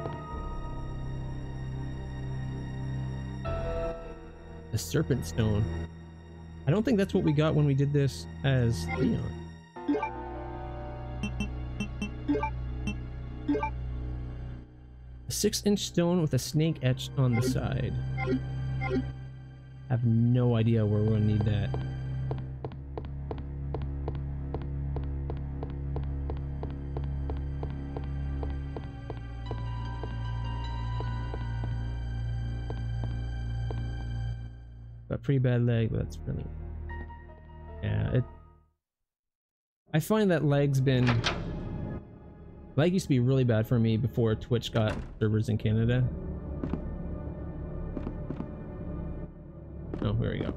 The Serpent Stone. I don't think that's what we got when we did this as Leon. A 6-inch stone with a snake etched on the side. I have no idea where we're gonna need that. Got pretty bad leg, but that's really... Yeah, I find that leg used to be really bad for me before Twitch got servers in Canada. Oh, here we go.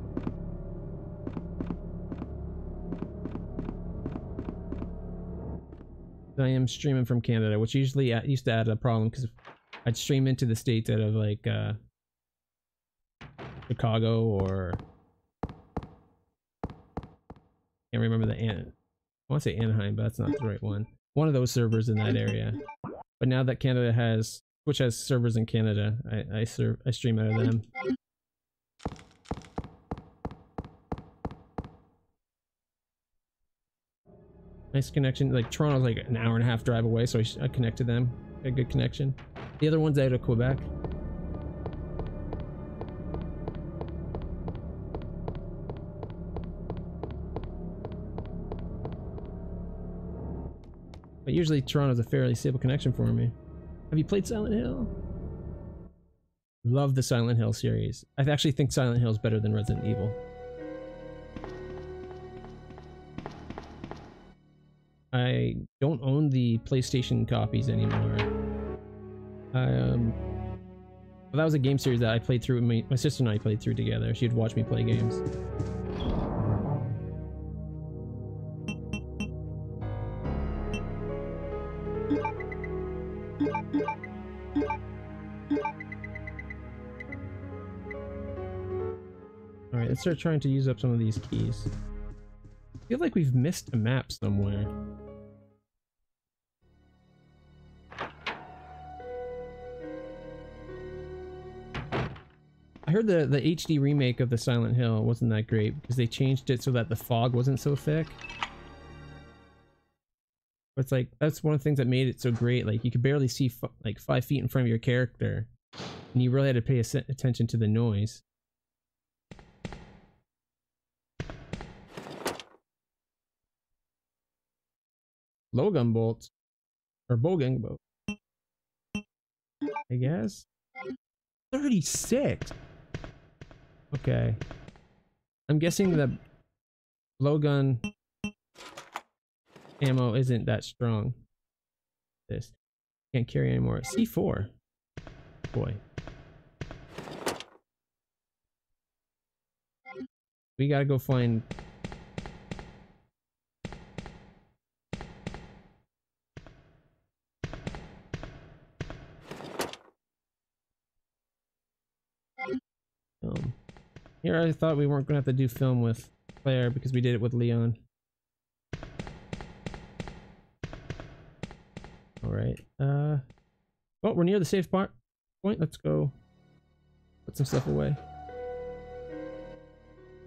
I am streaming from Canada, which usually used to add a problem because I'd stream into the States out of like Chicago, or can't remember I want to say Anaheim, but that's not the right one. One of those servers in that area. But now that Twitch has servers in Canada, I stream out of them. Nice connection. Like Toronto's like an hour and a half drive away, so I connect to them. A good connection. The other one's out of Quebec. But usually Toronto's a fairly stable connection for me. Have you played Silent Hill? Love the Silent Hill series. I actually think Silent Hill is better than Resident Evil. I don't own the PlayStation copies anymore. Well, that was a game series that I played through. My sister and I played through together. She'd watch me play games. Alright, let's start trying to use up some of these keys. I feel like we've missed a map somewhere. I heard the HD remake of the Silent Hill wasn't that great because they changed it so that the fog wasn't so thick. But it's like, that's one of the things that made it so great. Like, you could barely see like 5 feet in front of your character, and you really had to pay attention to the noise. Blowgun bolts, or bowgun bolt, I guess. 36. Okay, I'm guessing the blowgun ammo isn't that strong. This can't carry anymore. C4. Boy, we gotta go find. Here I thought we weren't gonna have to do film with Claire because we did it with Leon. Alright, well, we're near the safe point. Let's go put some stuff away.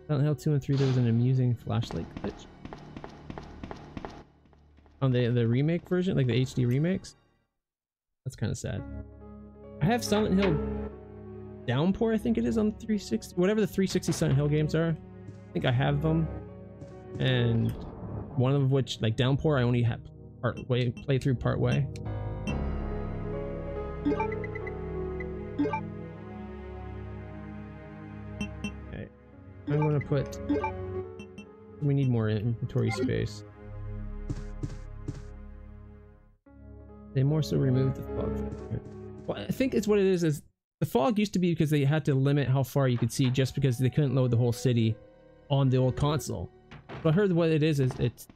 Silent Hill 2 and 3, there was an amusing flashlight glitch. On the remake version, like the HD remakes. That's kind of sad. I have Silent Hill Downpour, I think it is, on 360, whatever the 360 Silent Hill games are. I think I have them, and one of which, like Downpour, I only have play through part way. Okay, I'm gonna put. We need more inventory space. They more so remove the fog. Well, I think it's what it is The fog used to be because they had to limit how far you could see just because they couldn't load the whole city on the old console. But I heard what it is it's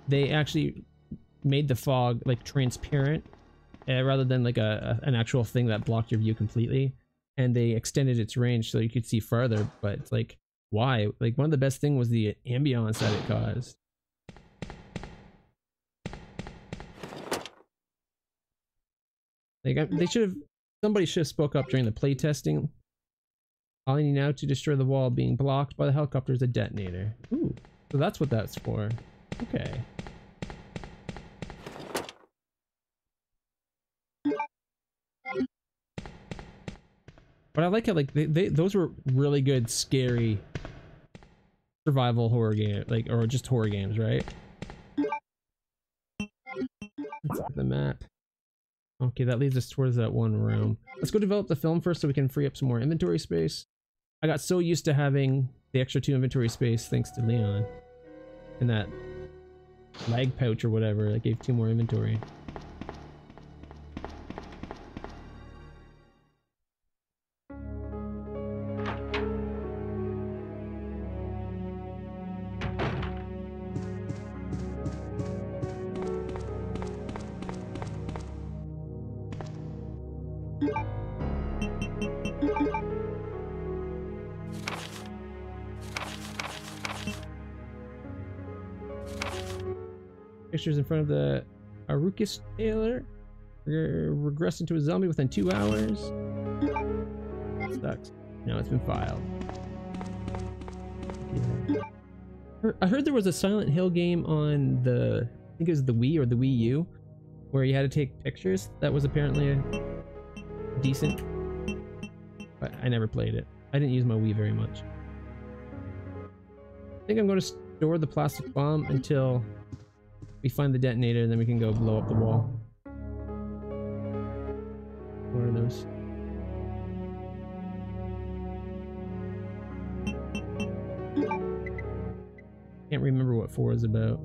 they actually made the fog like transparent rather than like an actual thing that blocked your view completely, and they extended its range so you could see farther. But it's like, why? Like, one of the best thing was the ambiance that it caused. Like, somebody should have spoke up during the playtesting. All you need now to destroy the wall being blocked by the helicopter is a detonator. Ooh, so that's what that's for. Okay. But I like it, like, those were really good, scary survival horror game, like, or just horror games, right? Let's look at the map. Okay, that leads us towards that one room. Let's go develop the film first so we can free up some more inventory space. I got so used to having the extra 2 inventory space thanks to Leon. And that lag pouch or whatever that gave 2 more inventory. Pictures in front of the Arukis Taylor. Regressed into a zombie within 2 hours. That sucks. No, it's been filed. Yeah. I heard there was a Silent Hill game on the, I think it was the Wii or the Wii U, where you had to take pictures. That was apparently decent, but I never played it. I didn't use my Wii very much. I think I'm going to store the plastic bomb until we find the detonator, and then we can go blow up the wall. What are those? Can't remember what 4 is about.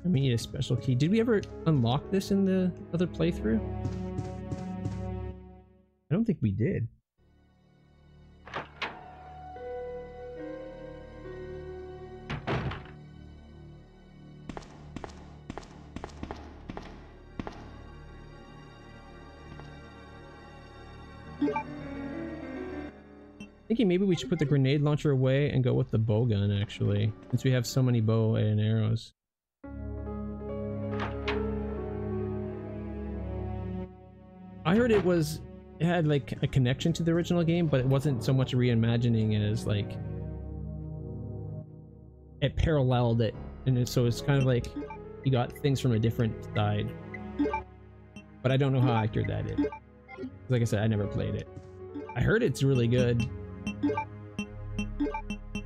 We need a special key. Did we ever unlock this in the other playthrough? I don't think we did. Thinking maybe we should put the grenade launcher away and go with the bow gun, actually, since we have so many bow and arrows. I heard it had like a connection to the original game, but it wasn't so much reimagining as like it paralleled it, and so it's kind of like you got things from a different side. But I don't know how accurate that is. Like I said, I never played it. I heard it's really good.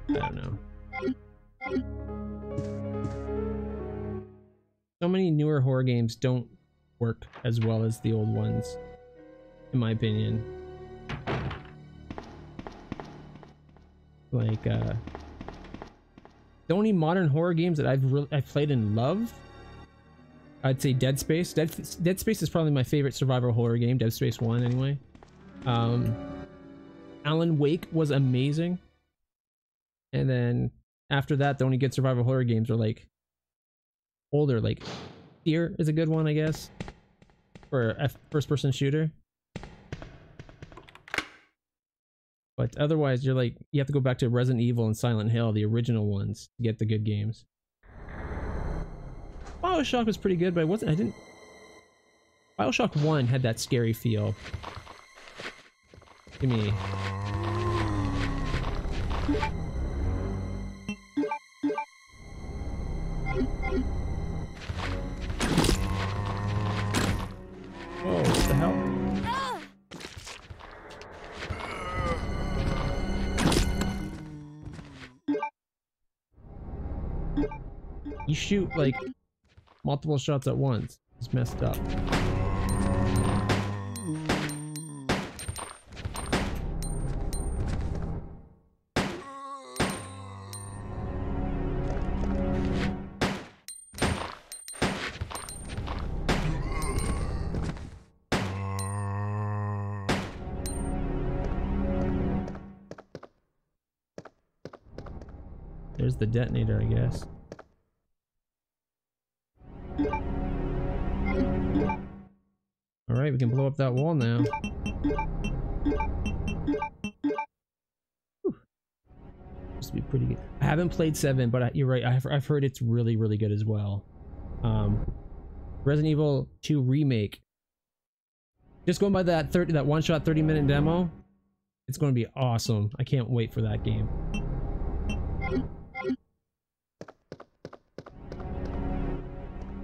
I don't know. So many newer horror games don't work as well as the old ones, in my opinion. Like, the only modern horror games that I've played and loved, I'd say Dead Space. Dead Space is probably my favorite survival horror game. Dead Space 1, anyway. Alan Wake was amazing. And then after that, the only good survival horror games are like older, like Fear is a good one, I guess, for a first-person shooter. But otherwise, you have to go back to Resident Evil and Silent Hill, the original ones, to get the good games. BioShock was pretty good, but BioShock 1 had that scary feel to me. Whoa, what the hell? You shoot like multiple shots at once. It's messed up. There's the detonator, I guess. Alright, we can blow up that wall now. Whew. Supposed to be pretty good. I haven't played 7, but you're right, I've heard it's really, really good as well. Resident Evil 2 Remake. Just going by that one-shot 30-minute demo, it's going to be awesome. I can't wait for that game.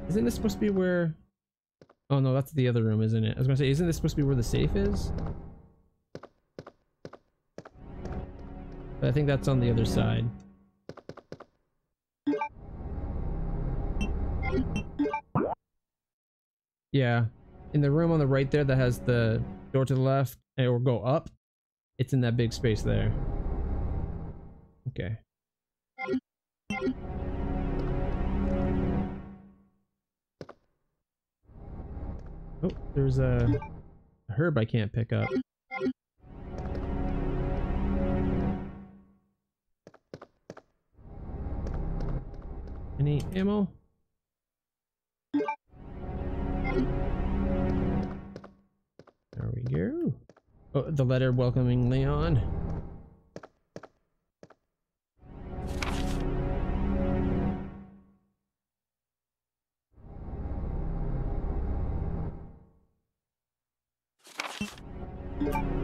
Isn't this supposed to be where... Oh no, that's the other room, isn't it? I was gonna say, isn't this supposed to be where the safe is? But I think that's on the other side. Yeah. In the room on the right there that has the door to the left, or go up, it's in that big space there. Okay. Oh, there's a herb I can't pick up. Any ammo? There we go. Oh, the letter welcoming Leon.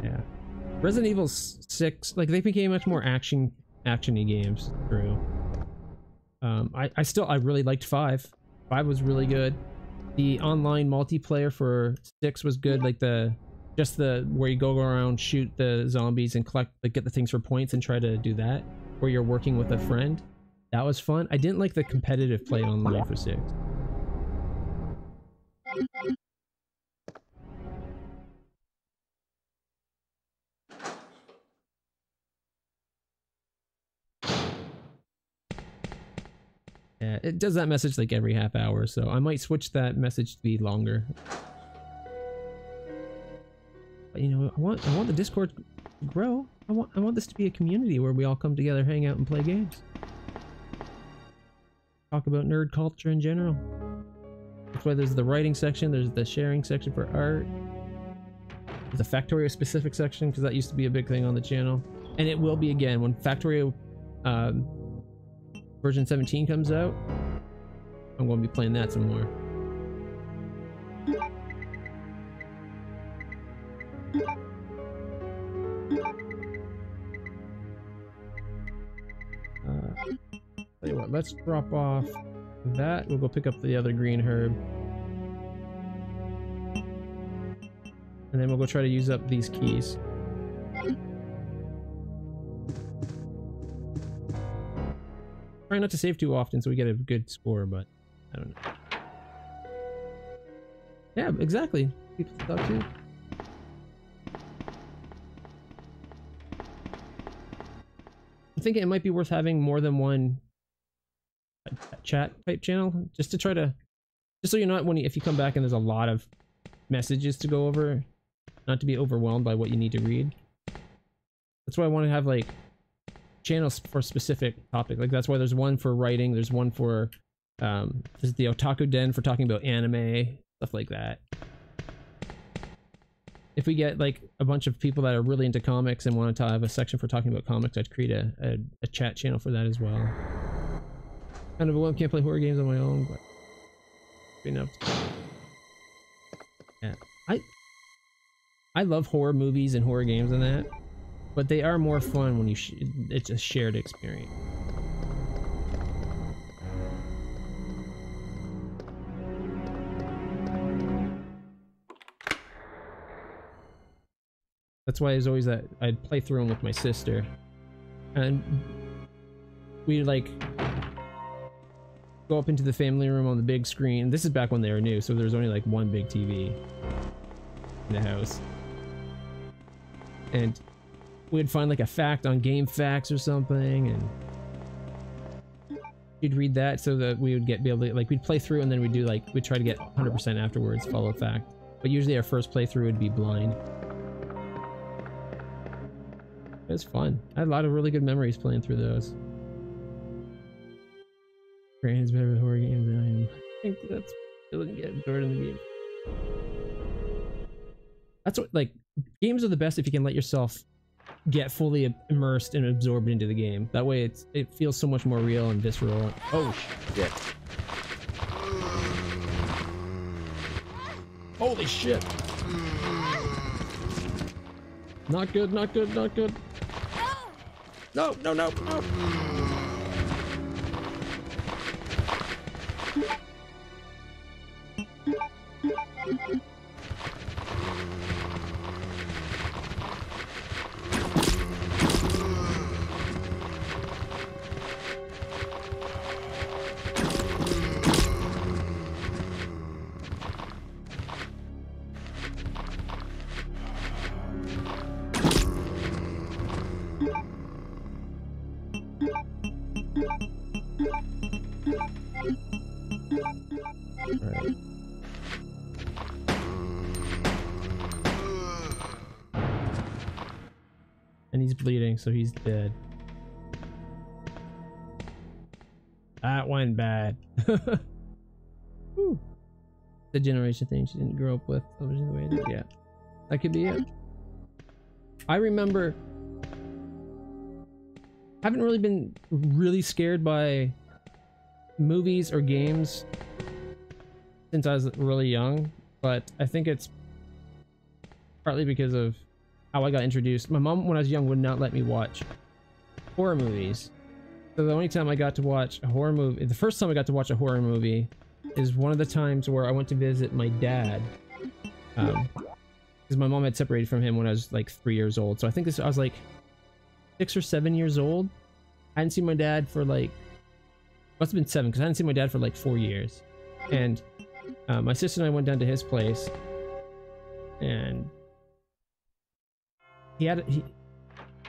Yeah. Resident Evil 6, like, they became much more action-y games through. I really liked 5. 5 was really good. The online multiplayer for 6 was good, like where you go around, shoot the zombies and collect, like, get the things for points and try to do that, where you're working with a friend. That was fun. I didn't like the competitive play online for 6. Yeah, it does that message like every half hour, so I might switch that message to be longer. But, you know, I want the Discord to grow. I want this to be a community where we all come together, hang out, and play games. Talk about nerd culture in general. That's why there's the writing section, there's the sharing section for art. There's a Factorio specific section, because that used to be a big thing on the channel. And it will be again when Factorio version 17 comes out. I'm going to be playing that some more. Tell you what, let's drop off that. We'll go pick up the other green herb. And then we'll go try to use up these keys. Try not to save too often so we get a good score, but I don't know. Yeah, exactly. People thought too. I'm thinking it might be worth having more than one chat type channel, just to try to, just so you're not, if you come back and there's a lot of messages to go over, not to be overwhelmed by what you need to read. That's why I want to have like channels for specific topic. Like that's why there's one for writing, there's one for there's the Otaku Den for talking about anime, stuff like that. If we get like a bunch of people that are really into comics and want to have a section for talking about comics, I'd create a chat channel for that as well. Kind of a can't play horror games on my own, but enough. Yeah, I love horror movies and horror games and that, but they are more fun when you it's a shared experience. That's why there's always that I'd play through them with my sister, and we like go up into the family room on the big screen. This is back when they were new, so there's only like one big TV in the house, and we'd find like a fact on Game Facts or something, and you'd read that so that we would be able to, like, we'd play through and then we'd try to get 100% afterwards, follow fact. But usually our first playthrough would be blind. It was fun. I had a lot of really good memories playing through those. Brain is better with horror games than I am. I think that's doesn't get absorbed in the game. That's what, like, games are the best if you can let yourself get fully immersed and absorbed into the game. That way it feels so much more real and visceral. Oh shit. Holy shit. Not good, not good, not good. No, no, no, no. Right. And he's bleeding, so he's dead. That went bad. Whew. The generation thing she didn't grow up with. Television the way it is. Yeah, that could be it. I remember haven't really been really scared by movies or games since I was really young, but I think it's partly because of how I got introduced. My mom, when I was young, would not let me watch horror movies. So the only time I got to watch a horror movie, the first time I got to watch a horror movie is one of the times where I went to visit my dad. Because my mom had separated from him when I was like 3 years old. So I think I was like 6 or 7 years old. I hadn't seen my dad for like, must have been 7, because I hadn't seen my dad for like 4 years. And my sister and I went down to his place, and he had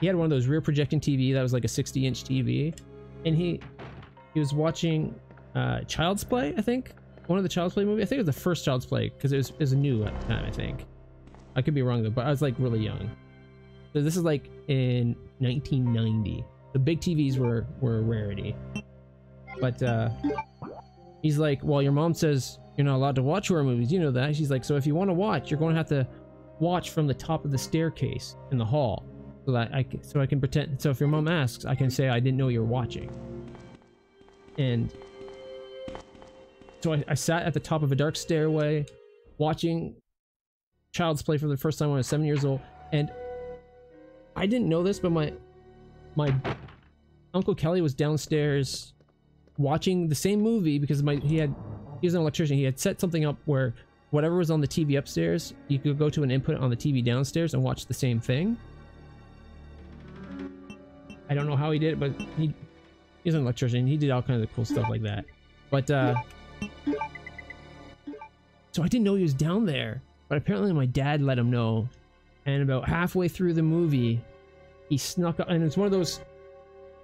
one of those rear projecting TV that was like a 60-inch TV, and he was watching Child's Play, I think. One of the Child's Play movies. I think it was the first Child's Play, because it was new at the time, I think. I could be wrong though, but I was like really young. So this is like in 1990. The big TVs were a rarity. But he's like, well, your mom says you're not allowed to watch horror movies. You know that. She's like, so if you want to watch, you're going to have to watch from the top of the staircase in the hall, so that I can pretend. So if your mom asks, I can say I didn't know you were watching. And so I sat at the top of a dark stairway, watching Child's Play for the first time when I was 7 years old, and I didn't know this, but my Uncle Kelly was downstairs watching the same movie because he was an electrician. He had set something up where whatever was on the TV upstairs, you could go to an input on the TV downstairs and watch the same thing. I don't know how he did it, but he's an electrician. He did all kinds of cool stuff like that. But so I didn't know he was down there, but apparently my dad let him know. And about halfway through the movie, he snuck up, and it's one of those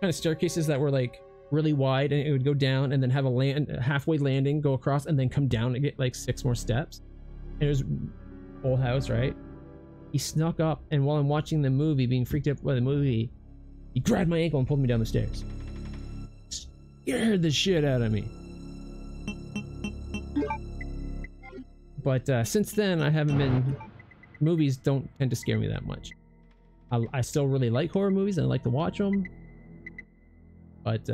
kind of staircases that were like really wide, and it would go down and then have a halfway landing, go across, and then come down and get like 6 more steps. And it was old house, right? He snuck up, and while I'm watching the movie, being freaked out by the movie, he grabbed my ankle and pulled me down the stairs. Scared the shit out of me. But since then, I haven't been... Movies don't tend to scare me that much. I still really like horror movies and I like to watch them. But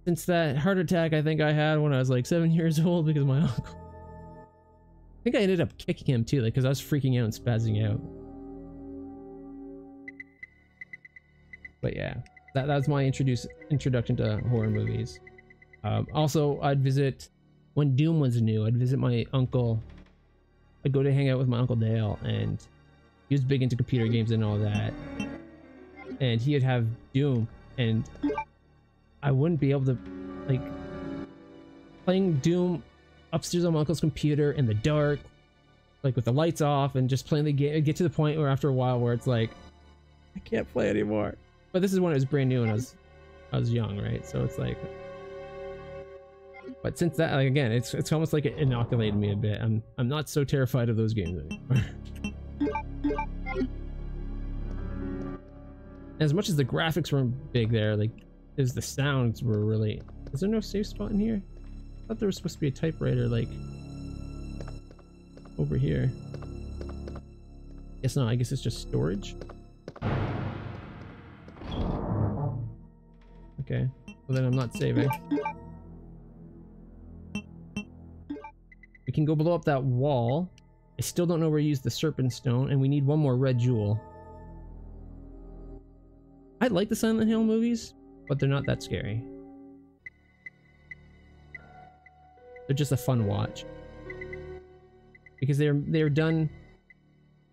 since that heart attack I think I had when I was like 7 years old because of my uncle, I think I ended up kicking him too, like, because I was freaking out and spazzing out. But yeah, that was my introduction to horror movies. Also, I'd visit when Doom was new. I'd visit my uncle. I'd go to hang out with my Uncle Dale, and he was big into computer games and all that. And he'd have Doom, and I wouldn't be able to, like, playing Doom upstairs on my uncle's computer in the dark, like with the lights off, and just playing the game. It'd get to the point where after a while where it's like, I can't play anymore. But this is when it was brand new and I was young, right? So it's like, but since that, like, again, it's almost like it inoculated me a bit. I'm not so terrified of those games anymore. As much as the graphics weren't big there, like is the sounds were really... Is there no safe spot in here? I thought there was supposed to be a typewriter, like, over here. Guess not, I guess it's just storage. Okay, well then I'm not saving. We can go blow up that wall. I still don't know where to use the serpent stone, and we need one more red jewel. I like the Silent Hill movies, but they're not that scary. They're just a fun watch. Because they're done...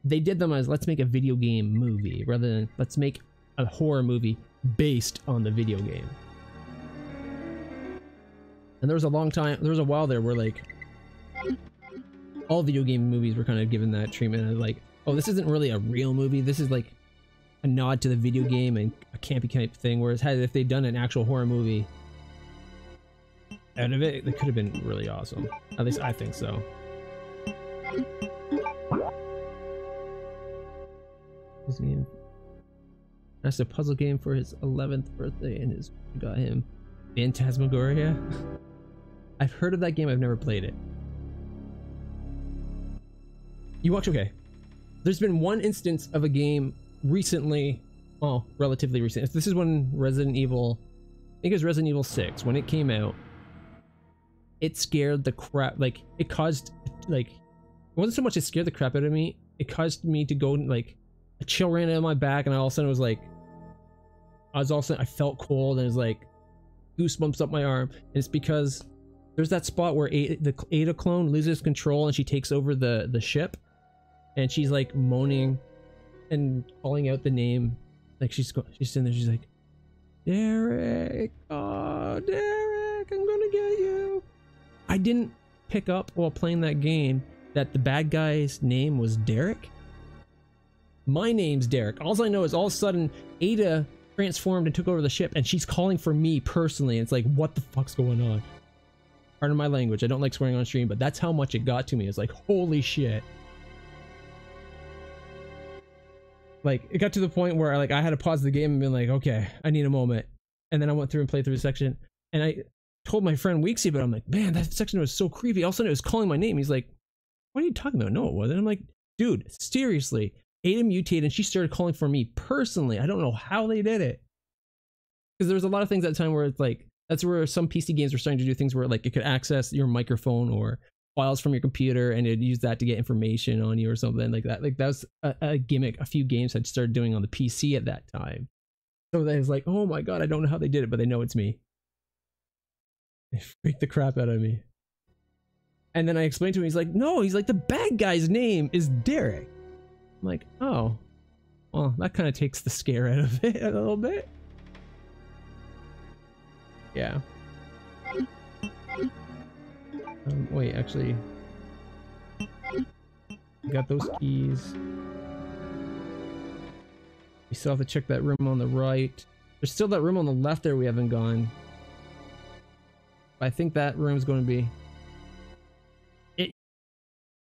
They did them as, let's make a video game movie, rather than let's make a horror movie based on the video game. And there was a while there where, like, all video game movies were kind of given that treatment of, like, oh, this isn't really a real movie, this is like a nod to the video game and a campy type thing, whereas if they'd done an actual horror movie out of it, it could have been really awesome. At least I think so. This game. That's a puzzle game for his 11th birthday, and his got him Phantasmagoria. I've heard of that game, I've never played it. You watch, okay. There's been one instance of a game recently, well, relatively recent. This is when Resident Evil, I think it was Resident Evil 6, when it came out. It scared the crap, like, it caused, like, it wasn't so much it scared the crap out of me, it caused me to go, like, a chill ran out of my back, and I all of a sudden was like, I felt cold, and it was like, goosebumps up my arm. And it's because there's that spot where the Ada clone loses control, and she takes over the ship, and she's like moaning and calling out the name, like she's sitting there, she's like, Derek, oh Derek, I'm gonna get you. I didn't pick up while playing that game that the bad guy's name was Derek. My name's Derek. All I know is all of a sudden Ada transformed and took over the ship, and she's calling for me personally, and it's like, what the fuck's going on? Pardon my language, I don't like swearing on stream, but that's how much it got to me. It's like, holy shit. Like, it got to the point where I had to pause the game and be like, okay, I need a moment. And then I went through and played through the section, and I told my friend Weeksy, but I'm like, man, that section was so creepy. All of a sudden it was calling my name. He's like, what are you talking about? No, it wasn't. I'm like, dude, seriously. Ada mutated and she started calling for me personally. I don't know how they did it. Because there was a lot of things at the time where it's like, that's where some PC games were starting to do things where like it could access your microphone or files from your computer, and it'd use that to get information on you or something like that. Like that was a gimmick a few games had started doing on the PC at that time. So that was like, oh my god, I don't know how they did it, but they know it's me. They freaked the crap out of me. And then I explained to him, he's like, no, he's like, the bad guy's name is Derek. I'm like, oh, well, that kind of takes the scare out of it a little bit. Yeah. Wait, actually, got those keys. We still have to check that room on the right. There's still that room on the left there we haven't gone. I think that room's going to be